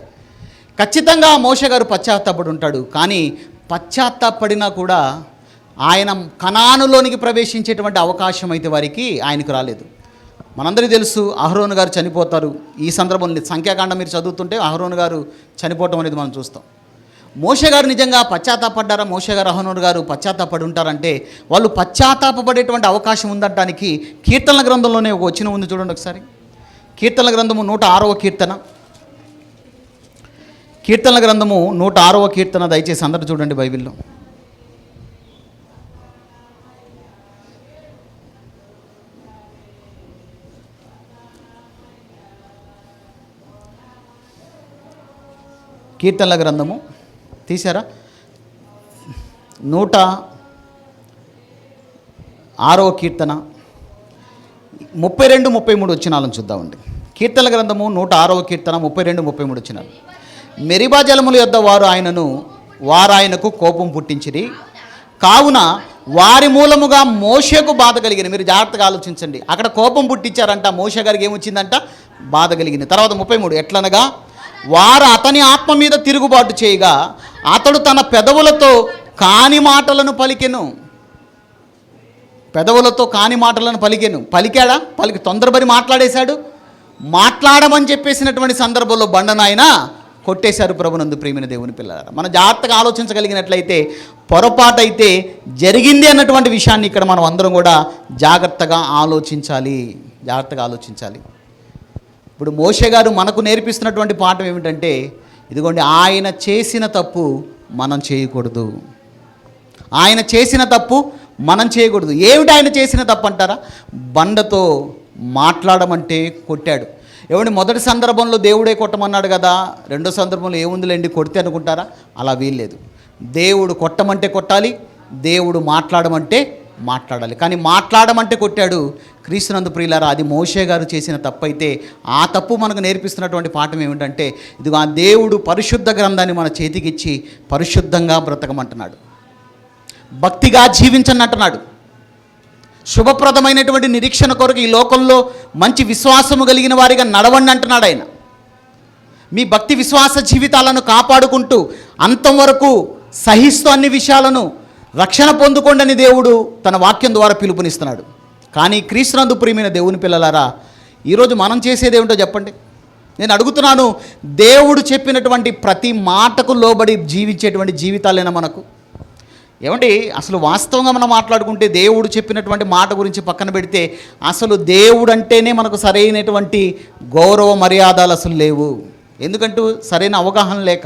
ఖచ్చితంగా మోషే గారు పశ్చాత్తాపడి ఉంటాడు. కానీ పశ్చాత్తాపడినా కూడా ఆయన కనానులోనికి ప్రవేశించేటువంటి అవకాశం అయితే వారికి ఆయనకు రాలేదు. మనందరికీ తెలుసు, అహరోను గారు చనిపోతారు. ఈ సందర్భంలో సంఖ్యాకాండం మీరు చదువుతుంటే అహరోను గారు చనిపోవటం అనేది మనం చూస్తాం. మోషే గారు నిజంగా పశ్చాత్తాపడ్డారా? మోషే గారు, అహరోను గారు పశ్చాత్తాపడి ఉంటారంటే వాళ్ళు పశ్చాత్తాపడేటువంటి అవకాశం ఉందనడానికి కీర్తనల గ్రంథంలోనే ఒక వచనం ఉంది చూడండి ఒకసారి. కీర్తనల గ్రంథము 106వ కీర్తన. కీర్తనల గ్రంథము 106వ కీర్తన. దయచేసి అందరూ చూడండి బైబిల్లో. కీర్తనల గ్రంథము తీశారా? 106వ కీర్తన 32-33 వచనాలను చూద్దామండి. కీర్తనల గ్రంథము 106వ కీర్తన 32-33 వచనాలు. మెరీబా జలముల యొద్ద వారు ఆయనకు కోపం పుట్టించిరి, కావున వారి మూలముగా మోషేకు బాధ కలిగింది. మీరు జాగ్రత్తగా ఆలోచించండి. అక్కడ కోపం పుట్టించారంట, మోషే గారికి ఏమొచ్చిందంట? బాధ కలిగింది. తర్వాత 33, ఎట్లనగా వారు అతని ఆత్మ మీద తిరుగుబాటు చేయగా అతడు తన పెదవులతో కాని మాటలను పలికెను. పెదవులతో కాని మాటలను పలికాడా? తొందరపడి మాట్లాడేశాడు. మాట్లాడమని చెప్పేసినటువంటి సందర్భంలో బండనాయన కొట్టేశారు. ప్రభునందు ప్రియమైన దేవుని పిల్లలారా, మనం జాగ్రత్తగా ఆలోచించగలిగినట్లయితే పొరపాటు అయితే జరిగింది అన్నటువంటి విషయాన్ని ఇక్కడ మనం అందరం కూడా జాగ్రత్తగా ఆలోచించాలి. ఇప్పుడు మోషే గారు మనకు నేర్పిస్తున్నటువంటి పాఠం ఏమిటంటే, ఇదిగోండి, ఆయన చేసిన తప్పు మనం చేయకూడదు. ఆయన చేసిన తప్పు మనం చేయకూడదు. ఏమిటి ఆయన చేసిన తప్పు అంటారా? బండతో మాట్లాడమంటే కొట్టాడు. ఏమండి, మొదటి సందర్భంలో దేవుడే కొట్టమన్నాడు కదా, రెండో సందర్భంలో ఏముందిలేండి కొడితే అనుకుంటారా? అలా వీల్లేదు. దేవుడు కొట్టమంటే కొట్టాలి, దేవుడు మాట్లాడమంటే మాట్లాడాలి. కానీ మాట్లాడమంటే కొట్టాడు. క్రీస్తునందు ప్రియులారా, అది మోషే గారు చేసిన తప్పు అయితే ఆ తప్పు మనకు నేర్పిస్తున్నటువంటి పాఠం ఏమిటంటే, ఇదిగో ఆ దేవుడు పరిశుద్ధ గ్రంథాన్ని మన చేతికిచ్చి పరిశుద్ధంగా బ్రతకమంటున్నాడు, భక్తిగా జీవించండి అంటున్నాడు. శుభప్రదమైనటువంటి నిరీక్షణ కొరకు ఈ లోకంలో మంచి విశ్వాసము కలిగిన వారిగా నడవండి అంటున్నాడు ఆయన. మీ భక్తి విశ్వాస జీవితాలను కాపాడుకుంటూ అంతం వరకు సహిస్తూ అన్ని విషయాలను రక్షణ పొందుకోండి అని దేవుడు తన వాక్యం ద్వారా పిలుపునిస్తున్నాడు. కానీ క్రీస్తునందు ప్రియమైన దేవుని పిల్లలారా, ఈరోజు మనం చేసేది ఏమిటో చెప్పండి. నేను అడుగుతున్నాను, దేవుడు చెప్పినటువంటి ప్రతి మాటకు లోబడి జీవించేటువంటి జీవితాలైనా మనకు? ఏమంటే అసలు వాస్తవంగా మనం మాట్లాడుకుంటే దేవుడు చెప్పినటువంటి మాట గురించి పక్కన పెడితే అసలు దేవుడు అంటేనే మనకు సరైనటువంటి గౌరవ మర్యాదలు అసలు లేవు. ఎందుకంటూ సరైన అవగాహన లేక.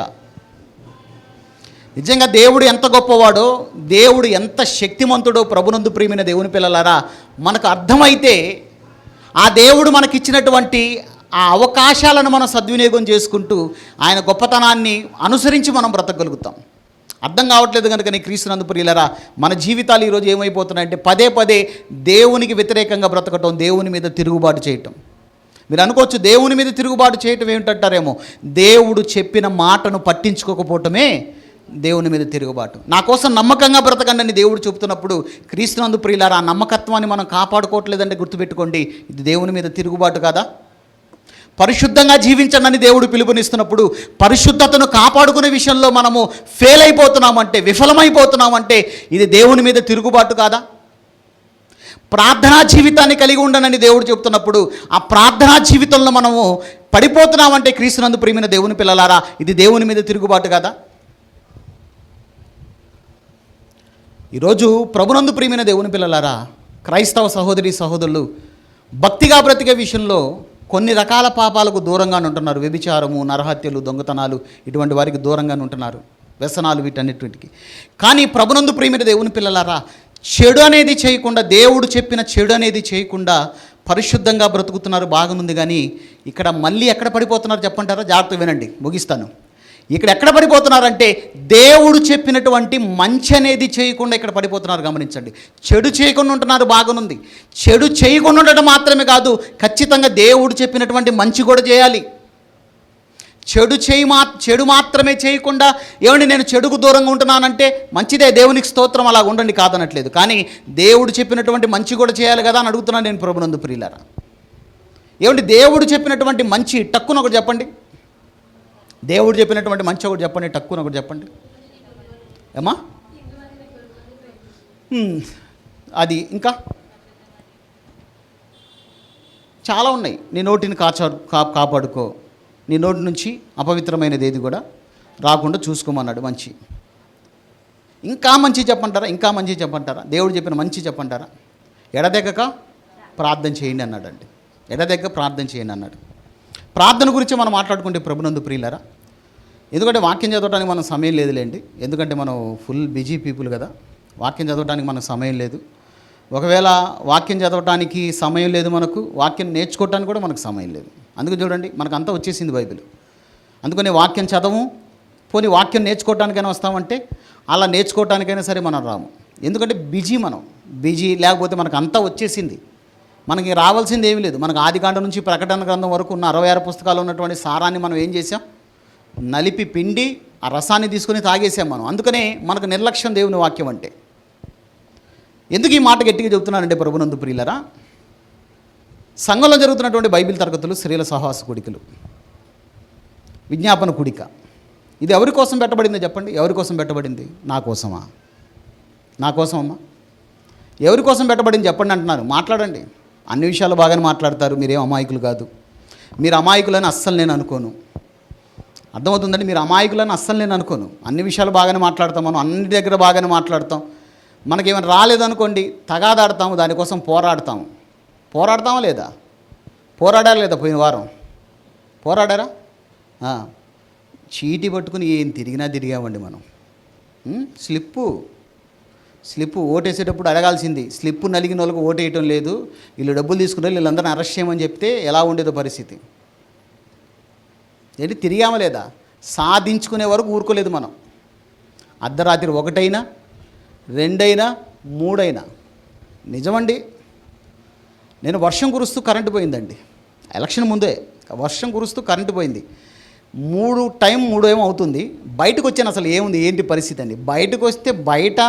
నిజంగా దేవుడు ఎంత గొప్పవాడో, దేవుడు ఎంత శక్తిమంతుడో ప్రభునందు ప్రియమైన దేవుని పిల్లలారా మనకు అర్థమైతే ఆ దేవుడు మనకిచ్చినటువంటి ఆ అవకాశాలను మనం సద్వినియోగం చేసుకుంటూ ఆయన గొప్పతనాన్ని అనుసరించి మనం బ్రతకగలుగుతాం. అర్థం కావట్లేదు కనుక నీ క్రీస్తునందు ప్రియులరా మన జీవితాలు ఈరోజు ఏమైపోతున్నాయంటే పదే పదే దేవునికి వ్యతిరేకంగా బ్రతకటం, దేవుని మీద తిరుగుబాటు చేయటం. మీరు అనుకోవచ్చు దేవుని మీద తిరుగుబాటు చేయటం ఏమిటంటారేమో, దేవుడు చెప్పిన మాటను పట్టించుకోకపోవటమే దేవుని మీద తిరుగుబాటు. నా కోసం నమ్మకంగా బ్రతకండి అని దేవుడు చెబుతున్నప్పుడు క్రీస్తునందు ప్రియులారా ఆ నమ్మకత్వాన్ని మనం కాపాడుకోవట్లేదంటే గుర్తుపెట్టుకోండి, ఇది దేవుని మీద తిరుగుబాటు కాదా? పరిశుద్ధంగా జీవించండి అని దేవుడు పిలుపునిస్తున్నప్పుడు పరిశుద్ధతను కాపాడుకునే విషయంలో మనము ఫెయిల్ అయిపోతున్నామంటే, విఫలమైపోతున్నామంటే ఇది దేవుని మీద తిరుగుబాటు కాదా? ప్రార్థనా జీవితాన్ని కలిగి ఉండనని దేవుడు చెప్తున్నప్పుడు ఆ ప్రార్థనా జీవితంలో మనము పడిపోతున్నామంటే క్రీస్తునందు ప్రియమైన దేవుని పిల్లలారా ఇది దేవుని మీద తిరుగుబాటు కాదా? ఈరోజు ప్రభునందు ప్రియమైన దేవుని పిల్లలారా క్రైస్తవ సహోదరి సహోదరులు భక్తిగా బ్రతికే విషయంలో కొన్ని రకాల పాపాలకు దూరంగానే ఉంటున్నారు. వ్యభిచారము, నరహత్యలు, దొంగతనాలు ఇటువంటి వారికి దూరంగానే ఉంటున్నారు, వ్యసనాలు వీటన్నిటికి. కానీ ప్రభునందు ప్రియమైన దేవుని పిల్లలారా చెడు అనేది చేయకుండా, దేవుడు చెప్పిన చెడు అనేది చేయకుండా పరిశుద్ధంగా బ్రతుకుతున్నారు, బాగుంది. కానీ ఇక్కడ మళ్ళీ ఎక్కడ పడిపోతున్నారు చెప్పంటారా? జాగ్రత్త వినండి, ముగిస్తాను. ఇక్కడ ఎక్కడ పడిపోతున్నారంటే దేవుడు చెప్పినటువంటి మంచి అనేది చేయకుండా ఇక్కడ పడిపోతున్నారు. గమనించండి, చెడు చేయకుండా ఉంటున్నారు, బాగుంది. చెడు చేయకుండా ఉండటం మాత్రమే కాదు, ఖచ్చితంగా దేవుడు చెప్పినటువంటి మంచి కూడా చేయాలి. చెడు మాత్రమే చేయకుండా ఏమండి నేను చెడుకు దూరంగా ఉంటున్నానంటే మంచిదే, దేవునికి స్తోత్రం, అలా ఉండండి, కాదనట్లేదు. కానీ దేవుడు చెప్పినటువంటి మంచి కూడా చేయాలి కదా అని అడుగుతున్నాను నేను ప్రభునందు ప్రియులారా. ఏమండి దేవుడు చెప్పినటువంటి మంచి టక్కున ఒకటి చెప్పండి, దేవుడు చెప్పినటువంటి మంచి ఒకటి చెప్పండి, టక్కున ఒకటి చెప్పండి. ఏమా అది ఇంకా చాలా ఉన్నాయి. నీ నోటిని కాపాడుకో, నీ నోటి నుంచి అపవిత్రమైనది ఏది కూడా రాకుండా చూసుకోమన్నాడు. మంచి ఇంకా మంచి చెప్పంటారా? ఇంకా మంచి చెప్పంటారా? దేవుడు చెప్పిన మంచి చెప్పంటారా? ఎడదెగక ప్రార్థన చేయండి అన్నాడండి. ఎడదెగక ప్రార్థన చేయండి అన్నాడు. ప్రార్థన గురించి మనం మాట్లాడుకుంటే ప్రభునందు ప్రియులారా, ఎందుకంటే వాక్యం చదవడానికి మనం సమయం లేదులేండి. ఎందుకంటే మనం ఫుల్ బిజీ పీపుల్ కదా, వాక్యం చదవడానికి మనకు సమయం లేదు. ఒకవేళ వాక్యం చదవడానికి సమయం లేదు, మనకు వాక్యం నేర్చుకోవడానికి కూడా మనకు సమయం లేదు. అందుకు చూడండి మనకు అంతా వచ్చేసింది బైబిల్. అందుకని వాక్యం చదవము, పోనీ వాక్యం నేర్చుకోవడానికైనా వస్తామంటే అలా నేర్చుకోవడానికైనా సరే మనం రాము. ఎందుకంటే మనం బిజీ, లేకపోతే మనకు అంతా వచ్చేసింది, మనకి రావాల్సింది ఏమీ లేదు. మనకు ఆదికాండం నుంచి ప్రకటన గ్రంథం వరకు ఉన్న 66 పుస్తకాలు ఉన్నటువంటి సారాన్ని మనం ఏం చేసాం, నలిపి పిండి ఆ రసాన్ని తీసుకొని తాగేసాం మనం. అందుకనే మనకు నిర్లక్ష్యం దేవుని వాక్యం అంటే. ఎందుకు ఈ మాట గట్టిగా చెబుతున్నానంటే ప్రభునందు ప్రియులరా, సంఘంలో జరుగుతున్నటువంటి బైబిల్ తరగతులు, స్త్రీల సహవాస కుడికలు, విజ్ఞాపన కుడిక, ఇది ఎవరి కోసం పెట్టబడిందో చెప్పండి? ఎవరి కోసం పెట్టబడింది? నా కోసమా? నా కోసమమ్మా? ఎవరి కోసం పెట్టబడింది చెప్పండి అంటున్నారు. మాట్లాడండి. అన్ని విషయాలు బాగానే మాట్లాడతారు, మీరేం అమాయకులు కాదు. మీరు అమాయకులని అస్సలు నేను అనుకోను. అర్థమవుతుందండి? మీరు అమాయకులని అస్సలు నేను అనుకోను. అన్ని విషయాలు బాగానే మాట్లాడతాం, మనం అన్ని దగ్గర బాగానే మాట్లాడతాం. మనకేమైనా రాలేదనుకోండి తగాదాడతాము, దానికోసం పోరాడతామా లేదా? పోరాడారా లేదా? పోయిన వారం పోరాడారా? చీటీ పట్టుకుని ఏం తిరిగామండి మనం. స్లిప్పు ఓటేసేటప్పుడు అడగాల్సింది, స్లిప్పు నలిగిన వాళ్ళకు ఓటేయటం లేదు, వీళ్ళు డబ్బులు తీసుకుని వీళ్ళందరినీ అరెస్ట్ చేయమని చెప్తే ఎలా ఉండేదో పరిస్థితి. ఏంటి తిరిగామా లేదా? సాధించుకునే వరకు ఊరుకోలేదు మనం. అర్ధరాత్రి 1 అయినా 2 అయినా 3 అయినా. నిజమండి, నేను వర్షం కురుస్తూ కరెంటు పోయిందండి. ఎలక్షన్ ముందే వర్షం కురుస్తూ కరెంటు పోయింది. 3 ఏమో అవుతుంది. బయటకు వచ్చాను, అసలు ఏముంది ఏంటి పరిస్థితి అండి. బయటకు వస్తే బయట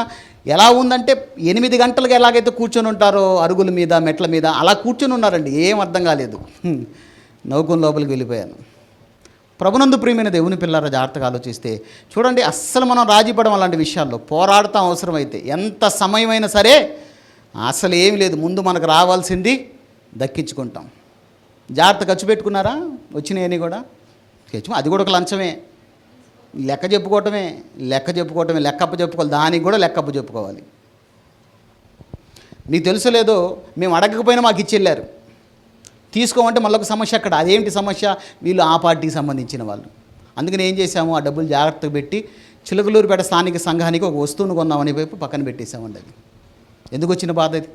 ఎలా ఉందంటే 8 గంటలకు ఎలాగైతే కూర్చొని ఉంటారో అరుగుల మీద, మెట్ల మీద, అలా కూర్చొని ఉన్నారండి. ఏం అర్థం కాలేదు. నవ్వుకుని లోపలికి వెళ్ళిపోయాను. ప్రభునందు ప్రియమైన దేవుని పిల్లరా, జాగ్రత్తగా ఆలోచిస్తే చూడండి, అస్సలు మనం రాజీపడం అలాంటి విషయాల్లో పోరాడతాం. అవసరమైతే ఎంత సమయమైనా సరే అసలు ఏమి లేదు, ముందు మనకు రావాల్సింది దక్కించుకుంటాం. జాగ్రత్త ఖర్చు పెట్టుకున్నారా? వచ్చినాయని కూడా అది కూడా ఒక లంచమే. లెక్క చెప్పుకోవటమే లెక్కప్ప చెప్పుకోవాలి, దానికి కూడా లెక్కప్ప చెప్పుకోవాలి. నీకు తెలుసో లేదో, మేము అడగకపోయినా మాకు ఇచ్చి వెళ్ళారు. తీసుకోమంటే మళ్ళీ ఒక సమస్య అక్కడ. అదేంటి సమస్య? వీళ్ళు ఆ పార్టీకి సంబంధించిన వాళ్ళు. అందుకని ఏం చేశాము, ఆ డబ్బులు జాగ్రత్తగా పెట్టి చిలకలూరుపేట స్థానిక సంఘానికి ఒక వస్తువును కొందామని వైపు పక్కన పెట్టేశామండి. అది ఎందుకు వచ్చిన బాధ? అది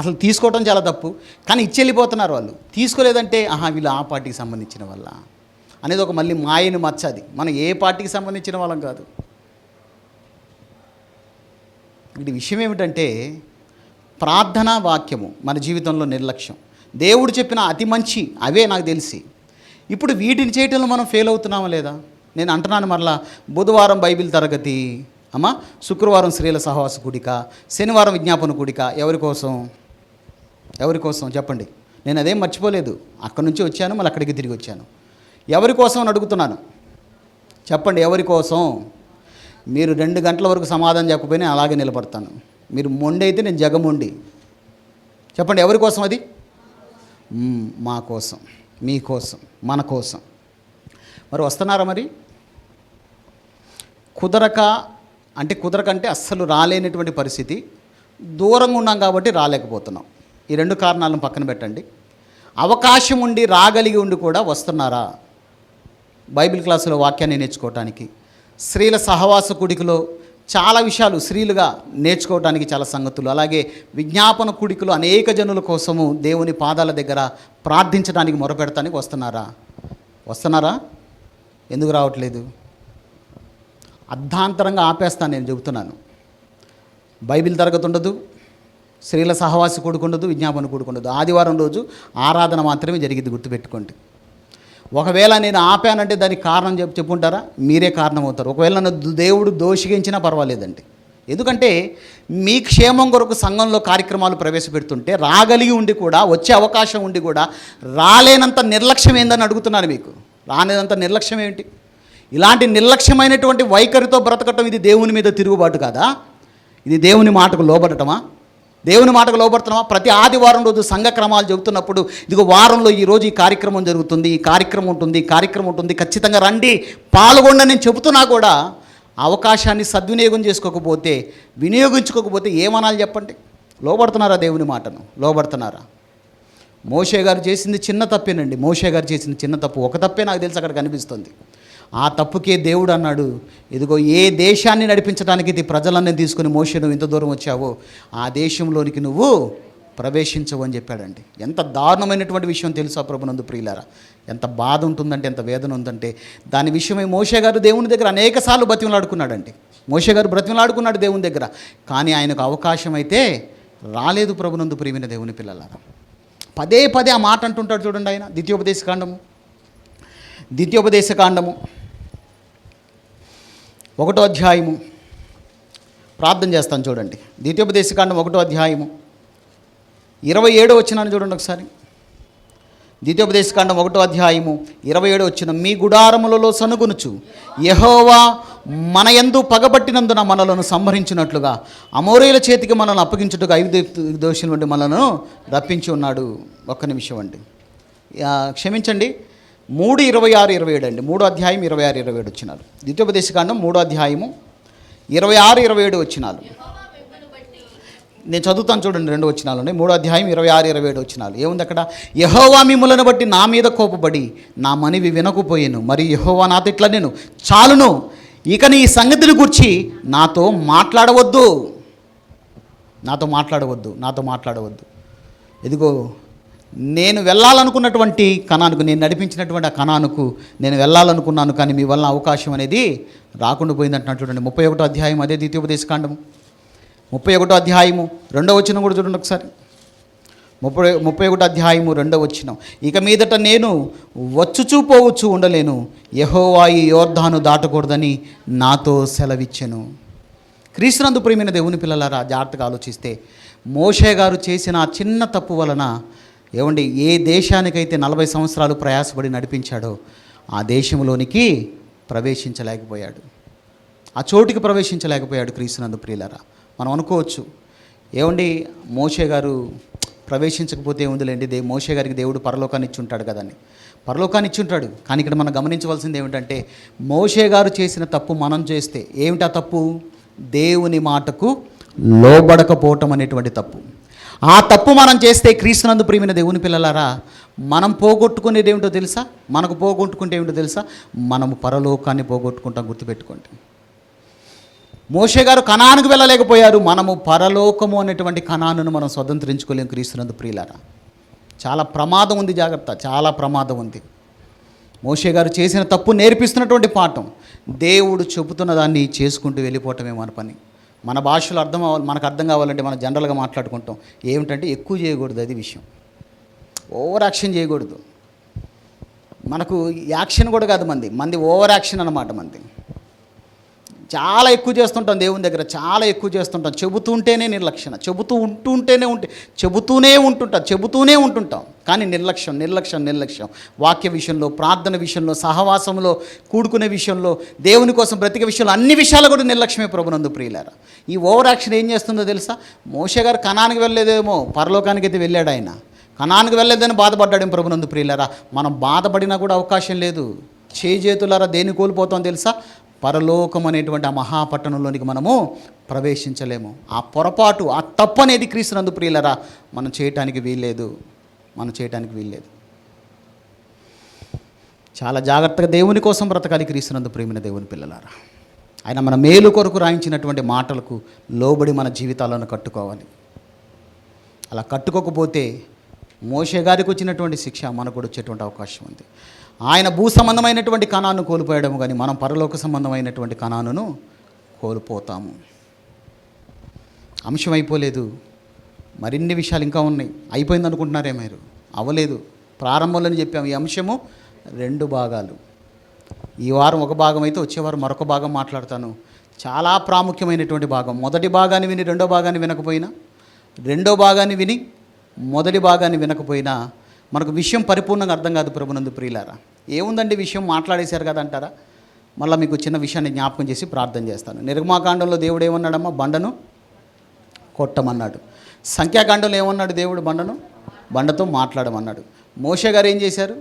అసలు తీసుకోవటం చాలా తప్పు, కానీ ఇచ్చి వెళ్ళిపోతున్నారు వాళ్ళు. తీసుకోలేదంటే వీళ్ళు ఆ పార్టీకి సంబంధించిన వాళ్ళ అనేది ఒక మళ్ళీ మాయని మచ్చ. అది మనం ఏ పార్టీకి సంబంధించిన వాళ్ళం కాదు. ఇది విషయం ఏమిటంటే, ప్రార్థనా వాక్యము మన జీవితంలో నిర్లక్ష్యం. దేవుడు చెప్పిన అతి మంచి అవే నాకు తెలిసి. ఇప్పుడు వీటిని చేయటంలో మనం ఫెయిల్ అవుతున్నామా లేదా? నేను అంటున్నాను మరలా, బుధవారం బైబిల్ తరగతి, శుక్రవారం స్త్రీల సహవాస కూడిక, శనివారం విజ్ఞాపన కూడిక. ఎవరి కోసం చెప్పండి. నేను అదేం మర్చిపోలేదు. అక్కడి నుంచి వచ్చాను, మళ్ళీ అక్కడికి తిరిగి వచ్చాను. ఎవరి కోసం అని అడుగుతున్నాను, చెప్పండి. ఎవరి కోసం? మీరు 2 గంటల వరకు సమాధానం చెప్పకపోయినా అలాగే నిలబడతాను. మీరు మొండి అయితే నేను జగమొండి. చెప్పండి, ఎవరి కోసం అది? మా కోసం, మీ కోసం, మన కోసం. మరి వస్తున్నారా? మరి కుదరకంటే అస్సలు రాలేనటువంటి పరిస్థితి. దూరంగా ఉన్నాం కాబట్టి రాలేకపోతున్నాం. ఈ 2 కారణాలను పక్కన పెట్టండి. అవకాశం ఉండి రాగలిగి ఉండి కూడా వస్తున్నారా బైబిల్ క్లాసులో వాక్యాన్ని నేర్చుకోవటానికి? స్త్రీల సహవాస కూడికలో చాలా విషయాలు స్త్రీలుగా నేర్చుకోవడానికి చాలా సంగతులు, అలాగే విజ్ఞాపన కూడికలో అనేక జనుల కోసము దేవుని పాదాల దగ్గర ప్రార్థించడానికి మొరపెడతానికి వస్తున్నారా? ఎందుకు రావట్లేదు? అర్ధాంతరంగా ఆపేస్తాను. నేను చెబుతున్నాను, బైబిల్ తరగతి ఉండదు, స్త్రీల సహవాస కూడిక ఉండదు, విజ్ఞాపన కూడిక ఉండదు. ఆదివారం రోజు ఆరాధన మాత్రమే జరిగింది, గుర్తుపెట్టుకోండి. ఒకవేళ నేను ఆపానంటే దానికి కారణం చెప్పుకుంటారా? మీరే కారణం అవుతారు. ఒకవేళ నన్ను దేవుడు దోషించినా పర్వాలేదండి. ఎందుకంటే మీ క్షేమం కొరకు సంఘంలో కార్యక్రమాలు ప్రవేశపెడుతుంటే రాగలిగి ఉండి కూడా, వచ్చే అవకాశం ఉండి కూడా రాలేనంత నిర్లక్ష్యం ఏందని అడుగుతున్నాను మీకు. రాలేనంత నిర్లక్ష్యం ఏమిటి? ఇలాంటి నిర్లక్ష్యమైనటువంటి వైఖరితో బ్రతకటం ఇది దేవుని మీద తిరుగుబాటు కాదా? ఇది దేవుని మాటకు లోబడటమా? దేవుని మాటకు లోబడుతున్నామా? ప్రతి ఆదివారం రోజు సంఘ క్రమాలు చెబుతున్నప్పుడు, ఇదిగో వారంలో ఈరోజు ఈ కార్యక్రమం జరుగుతుంది, ఈ కార్యక్రమం ఉంటుంది, ఖచ్చితంగా రండి, పాల్గొండని నేను చెబుతున్నా కూడా అవకాశాన్ని సద్వినియోగం వినియోగించుకోకపోతే ఏమనాలి చెప్పండి? లోబడుతున్నారా? దేవుని మాటను లోబడుతున్నారా? మోషే గారు చేసింది చిన్న తప్పేనండి. ఒక తప్పే నాకు తెలిసి అక్కడ కనిపిస్తుంది. ఆ తప్పుకే దేవుడు అన్నాడు, ఇదిగో ఏ దేశాన్ని నడిపించడానికి ఇది ప్రజలన్నీ తీసుకుని మోషే నువ్వు ఇంత దూరం వచ్చావో ఆ దేశంలోనికి నువ్వు ప్రవేశించవు అని చెప్పాడండి. ఎంత దారుణమైనటువంటి విషయం తెలుసా ప్రభునందు ప్రియులారా? ఎంత బాధ ఉంటుందంటే, ఎంత వేదన ఉందంటే, దాని విషయమై మోషే గారు దేవుని దగ్గర అనేక సార్లు బ్రతిమలాడుకున్నాడండి. బ్రతిమలాడుకున్నాడు దేవుని దగ్గర, కానీ ఆయనకు అవకాశం అయితే రాలేదు. ప్రభునందు ప్రియమైన దేవుని పిల్లలారా, పదే ఆ మాట అంటుంటాడు చూడండి ఆయన. ద్వితీయోపదేశకాండము 1వ అధ్యాయము ప్రార్థన చేస్తాను చూడండి. ద్వితీయోపదేశకాండం 1వ అధ్యాయము 27వ వచనాన్ని చూడండి ఒకసారి. ద్వితీయోపదేశకాండం 1వ అధ్యాయము 27వ వచనం. మీ గుడారములలో సనుగునుచు యెహోవా మన యందు పగబట్టినందున మనలను సంహరించినట్లుగా అమోరీయుల చేతికి మనల్ని అప్పగించుటకు 5 దోషుల నుండి మనలను రప్పించి ఉన్నాడు. ఒక్క నిమిషం అండి, క్షమించండి. 3:26-27 అండి. 3వ అధ్యాయం 26-27 వచ్చినారు. ద్వితీయోపదేశకాండం 3వ అధ్యాయము 26-27 వచ్చినాలు. నేను చదువుతాను చూడండి, 2 వచనాలు ఉన్నాయి. 3వ అధ్యాయం 26-27 వచ్చినాలు. ఏముంది అక్కడ? యెహోవా మిమ్ములను బట్టి నా మీద కోపపడి నా మనవి వినకపోయాను, మరి యెహోవా నాతో ఇట్లా నేను చాలును, ఇక నీ సంగతిని గురించి నాతో మాట్లాడవద్దు. ఇదిగో నేను వెళ్ళాలనుకున్నటువంటి కనానుకు, నేను నడిపించినటువంటి ఆ కనానుకు నేను వెళ్ళాలనుకున్నాను, కానీ మీ వల్ల అవకాశం అనేది రాకుండా పోయిందంటున్నాడు చూడండి. 31వ అధ్యాయం, అదే ద్వితీయోపదేశకాండము 31వ అధ్యాయము 2వ వచనం కూడా చూడండి ఒకసారి. 31వ అధ్యాయము 2వ వచనం. ఇక మీదట నేను వచ్చుచూ పోవచ్చు ఉండలేను, యెహోవా ఈ యోర్దాను దాటకూడదని నాతో సెలవిచ్చెను. క్రీస్తునందు ప్రియమైన దేవుని పిల్లలారా, జాగ్రత్తగా ఆలోచిస్తే మోషే గారు చేసిన ఆ చిన్న తప్పు వలన ఏమండి, ఏ దేశానికైతే 40 సంవత్సరాలు ప్రయాసపడి నడిపించాడో ఆ దేశంలోనికి ప్రవేశించలేకపోయాడు, ఆ చోటికి ప్రవేశించలేకపోయాడు. క్రీస్తునందు ప్రియులారా, మనం అనుకోవచ్చు, ఏమండి మోషే గారు ప్రవేశించకపోతే ఏముందిలేండి, మోషే గారికి దేవుడు పరలోకాన్ని ఇచ్చి ఉంటాడు కదండి. పరలోకాన్ని ఇచ్చి ఉంటాడు. కానీ ఇక్కడ మనం గమనించవలసింది ఏమిటంటే మోషే గారు చేసిన తప్పు మనం చేస్తే ఏమిటా తప్పు? దేవుని మాటకు లోబడకపోవటం అనేటువంటి తప్పు. ఆ తప్పు మనం చేస్తే క్రీస్తునందు ప్రియమైన దేవుని పిల్లలారా, మనం పోగొట్టుకునేది ఏమిటో తెలుసా? మనకు పోగొట్టుకుంటే ఏమిటో తెలుసా? మనము పరలోకాన్ని పోగొట్టుకుంటాం. గుర్తుపెట్టుకోండి. మోషే గారు కనానుకు వెళ్ళలేకపోయారు. మనము పరలోకము అనేటువంటి కనానును మనం స్వతంత్రించుకోలేము క్రీస్తునందు ప్రియులారా. చాలా ప్రమాదం ఉంది, జాగ్రత్త, చాలా ప్రమాదం ఉంది. మోషే గారు చేసిన తప్పు నేర్పిస్తున్నటువంటి పాఠం. దేవుడు చెబుతున్న దాన్ని చేసుకుంటూ వెళ్ళిపోవటమే మన పని. మన భాషలో మనకు అర్థం కావాలంటే మనం జనరల్గా మాట్లాడుకుంటాం. ఏమిటంటే ఎక్కువ చేయకూడదు, అది విషయం. ఓవర్ యాక్షన్ చేయకూడదు. మనకు యాక్షన్ కూడా కాదు, మంది ఓవర్ యాక్షన్ అన్నమాట. మంది చాలా ఎక్కువ చేస్తుంటాం, దేవుని దగ్గర చాలా ఎక్కువ చేస్తుంటాం. చెబుతుంటేనే నిర్లక్ష్యం, చెబుతూనే ఉంటుంటాం. కానీ నిర్లక్ష్యం. వాక్య విషయంలో, ప్రార్థన విషయంలో, సహవాసంలో, కూడుకునే విషయంలో, దేవుని కోసం బ్రతికే విషయంలో, అన్ని విషయాలు కూడా నిర్లక్ష్యమే ప్రభునందు ప్రియులారా. ఈ ఓవర్ యాక్షన్ ఏం చేస్తుందో తెలుసా? మోషే గారు కనానికి వెళ్ళలేదేమో, పరలోకానికి అయితే వెళ్ళాడు. ఆయన కనానికి వెళ్ళలేదని బాధపడ్డాడేమో ప్రభునందు ప్రియులారా. మనం బాధపడినా కూడా అవకాశం లేదు. చేతులారా దేన్ని కోల్పోతాం తెలుసా? పరలోకం అనేటువంటి ఆ మహాపట్టణంలోనికి మనము ప్రవేశించలేము. ఆ పొరపాటు, ఆ తప్పు అనేది క్రీస్తునందు ప్రియులరా మనం చేయటానికి వీల్లేదు. చాలా జాగ్రత్తగా దేవుని కోసం బ్రతకాలి క్రీస్తునందు ప్రియమైన దేవుని పిల్లలారా. ఆయన మన మేలు కొరకు రాయించినటువంటి మాటలకు లోబడి మన జీవితాలను కట్టుకోవాలి. అలా కట్టుకోకపోతే మోషే గారికి వచ్చినటువంటి శిక్ష మనకు కూడా వచ్చేటువంటి అవకాశం ఉంది. ఆయన భూ సంబంధమైనటువంటి కణాన్ని కోల్పోయాడము, కానీ మనం పరలోక సంబంధమైనటువంటి కణాలను కోల్పోతాము. అంశం అయిపోలేదు, మరిన్ని విషయాలు ఇంకా ఉన్నాయి. అయిపోయింది అనుకుంటున్నారే మీరు? అవ్వలేదు. ప్రారంభంలోనే చెప్పాము, ఈ అంశము 2 భాగాలు. ఈ వారం ఒక భాగం అయితే వచ్చే వారం మరొక భాగం మాట్లాడతాను. చాలా ప్రాముఖ్యమైనటువంటి భాగం. మొదటి భాగాన్ని విని రెండో భాగాన్ని వినకపోయినా, రెండో భాగాన్ని విని మొదటి భాగాన్ని వినకపోయినా మనకు విషయం పరిపూర్ణంగా అర్థం కాదు ప్రభునందు ప్రియులారా. ఏముందండి విషయం, మాట్లాడేశారు కదా అంటారా? మళ్ళీ మీకు చిన్న విషయాన్ని జ్ఞాపకం చేసి ప్రార్థన చేస్తాను. నిర్గమాకాండంలో దేవుడు ఏమన్నాడమ్మా? బండను కొట్టమన్నాడు. సంఖ్యాకాండంలో ఏమన్నాడు దేవుడు? బండతో మాట్లాడమన్నాడు. మోషే గారు ఏం చేశారు?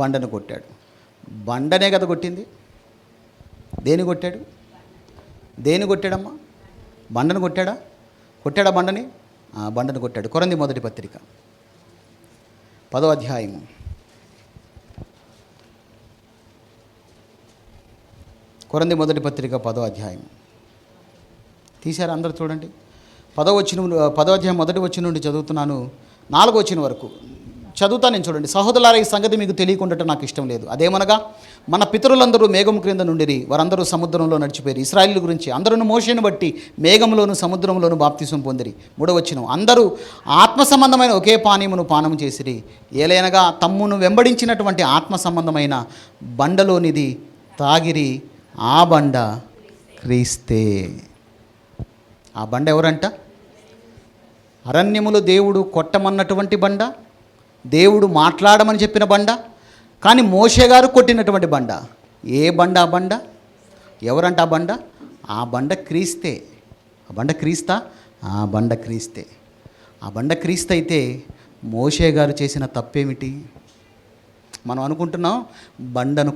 బండను కొట్టాడు. బండనే కదా కొట్టింది. దేని కొట్టాడమ్మా? బండను కొట్టాడా బండని? బండను కొట్టాడు. కొరింథీ మొదటి పత్రిక 10వ అధ్యాయము 10వ అధ్యాయము తీశారు అందరూ చూడండి. 10వ అధ్యాయం మొదటి వచనం నుండి చదువుతున్నాను, 4వ వచనం వరకు చదువుతా నేను. చూడండి. సహోదరులారా, ఈ సంగతి మీకు తెలియకుండా నాకు ఇష్టం లేదు. అదేమనగా, మన పితరులందరూ మేఘం క్రింద నుండిరి, వారందరూ సముద్రంలో నడిచిపోయారు. ఇశ్రాయేలు గురించి అందరూ మోషేను బట్టి మేఘంలోను సముద్రంలోను బాప్తిసం పొందిరి. 3వ వచనం, అందరూ ఆత్మ సంబంధమైన ఒకే పానీయమును పానము చేసిరి. ఏలైనగా తమ్మును వెంబడించినటువంటి ఆత్మ సంబంధమైన బండలోనిది తాగిరి. ఆ బండ క్రీస్తే. ఆ బండ ఎవరంట? అరణ్యములో దేవుడు కొట్టమన్నటువంటి బండ, దేవుడు మాట్లాడమని చెప్పిన బండ, కానీ మోషే గారు కొట్టినటువంటి బండ. ఏ బండ? ఆ బండ ఎవరంట? ఆ బండ క్రీస్తే. ఆ బండ క్రీస్తా? ఆ బండ క్రీస్తు అయితే మోషే గారు చేసిన తప్పేమిటి? మనం అనుకుంటున్నాం బండను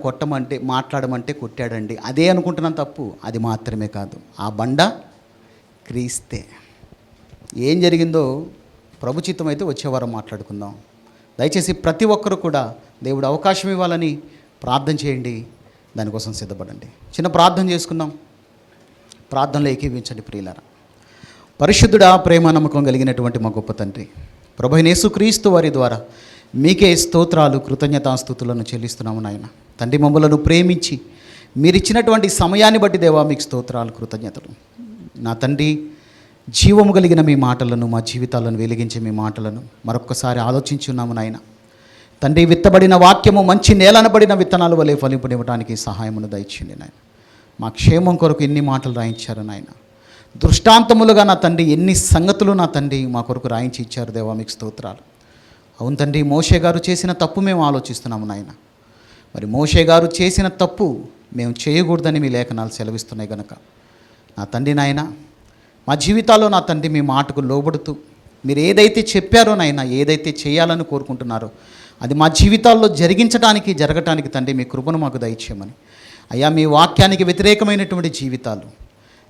మాట్లాడమంటే కొట్టాడండి, అదే అనుకుంటున్నాం. తప్పు. అది మాత్రమే కాదు, ఆ బండ క్రీస్తే. ఏం జరిగిందో ప్రభు చిత్తం అయితే వచ్చేవారం మాట్లాడుకుందాం. దయచేసి ప్రతి ఒక్కరు కూడా దేవుడు అవకాశం ఇవ్వాలని ప్రార్థన చేయండి, దానికోసం సిద్ధపడండి. చిన్న ప్రార్థన చేసుకుందాం. ప్రార్థనలో ఏకీవించండి ప్రియులారా. పరిశుద్ధుడా, ప్రేమ నమ్మకం కలిగినటువంటి మా గొప్ప తండ్రి, ప్రభువైన యేసుక్రీస్తు వారి ద్వారా మీకే స్తోత్రాలు, కృతజ్ఞతాస్తుతులను చెల్లిస్తున్నాము నాయన. తండ్రి, మమ్మలను ప్రేమించి మీరిచ్చినటువంటి సమయాన్ని బట్టి దేవా మీకు స్తోత్రాలు, కృతజ్ఞతలు. నా తండ్రి, జీవము కలిగిన మీ మాటలను, మా జీవితాలను వెలిగించే మీ మాటలను మరొక్కసారి ఆలోచించున్నాము నాయన. తండ్రి, విత్తబడిన వాక్యము మంచి నేలనబడిన విత్తనాలు వలె ఫలింపనివ్వడానికి సహాయమును దయచేయండి నాయన. మా క్షేమం కొరకు ఎన్ని మాటలు రాయించారు నాయన. దృష్టాంతములుగా నా తండ్రి ఎన్ని సంగతులు నా తండ్రి మా కొరకు రాయించి ఇచ్చారు దేవా, మీకు స్తోత్రాలు. అవును తండ్రి, మోషే గారు చేసిన తప్పు మేము ఆలోచిస్తున్నాము నాయన. మరి మోషే గారు చేసిన తప్పు మేము చేయకూడదని మీ లేఖనాలు సెలవిస్తున్నాయి కనుక నా తండ్రి నాయన, మా జీవితాల్లో నా తండ్రి మీ మాటకు లోబడుతూ మీరు ఏదైతే చెప్పారో నాయన, ఏదైతే చేయాలని కోరుకుంటున్నారో అది మా జీవితాల్లో జరగటానికి తండ్రి మీ కృపను మాకు దయచేయమని. అయ్యా, మీ వాక్యానికి వ్యతిరేకమైనటువంటి జీవితాలు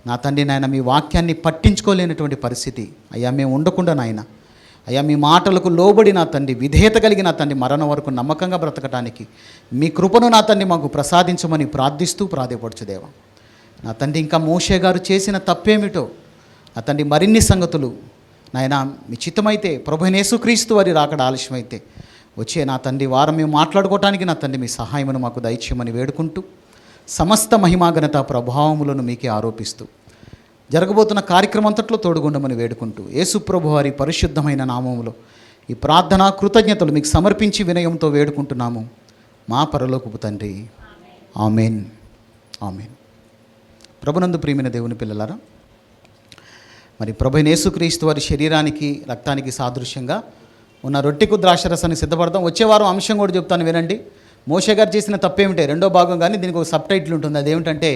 నా తండ్రి నాయన, మీ వాక్యాన్ని పట్టించుకోలేనటువంటి పరిస్థితి అయ్యా మేము ఉండకుండా నాయన, అయ్యా మీ మాటలకు లోబడి నా తండ్రి విధేయత కలిగి నా తండ్రి మరణం వరకు నమ్మకంగా బ్రతకటానికి మీ కృపను నా తండ్రి మాకు ప్రసాదించమని ప్రార్థిస్తూ ప్రాధేయపరచుదేవా. నా తండ్రి ఇంకా మోషే గారు చేసిన తప్పేమిటో నా తండ్రి మరిన్ని సంగతులు నాయన మీ చిత్తమైతే ప్రభువైన యేసుక్రీస్తు వారి రాకడ ఆలస్యమైతే వచ్చే నా తండ్రి వారం మేము మాట్లాడుకోవటానికి నా తండ్రి మీ సహాయమును మాకు దయచేయమని వేడుకుంటూ సమస్త మహిమాఘనత ప్రభావములను మీకే ఆరోపిస్తూ జరగబోతున్న కార్యక్రమం అంతట్లో తోడుగుండమని వేడుకుంటూ యేసు ప్రభు వారి పరిశుద్ధమైన నామములో ఈ ప్రార్థన కృతజ్ఞతలు మీకు సమర్పించి వినయంతో వేడుకుంటున్నాము మా పరలోకపు తండ్రి. Amen, amen. ప్రభునందు ప్రియమైన దేవుని పిల్లలారా, మరి ప్రభువైన యేసుక్రీస్తు వారి శరీరానికి రక్తానికి సాదృశ్యంగా ఉన్న రొట్టెకు ద్రాక్షరసాన్ని సిద్ధపడతాం. వచ్చే వారం అంశం కూడా చెప్తాను, వినండి. మోషే గారు చేసిన తప్పేమిటే రెండో భాగం, కానీ దీనికి ఒక సబ్ టైటిల్ ఉంటుంది. అదేమిటంటే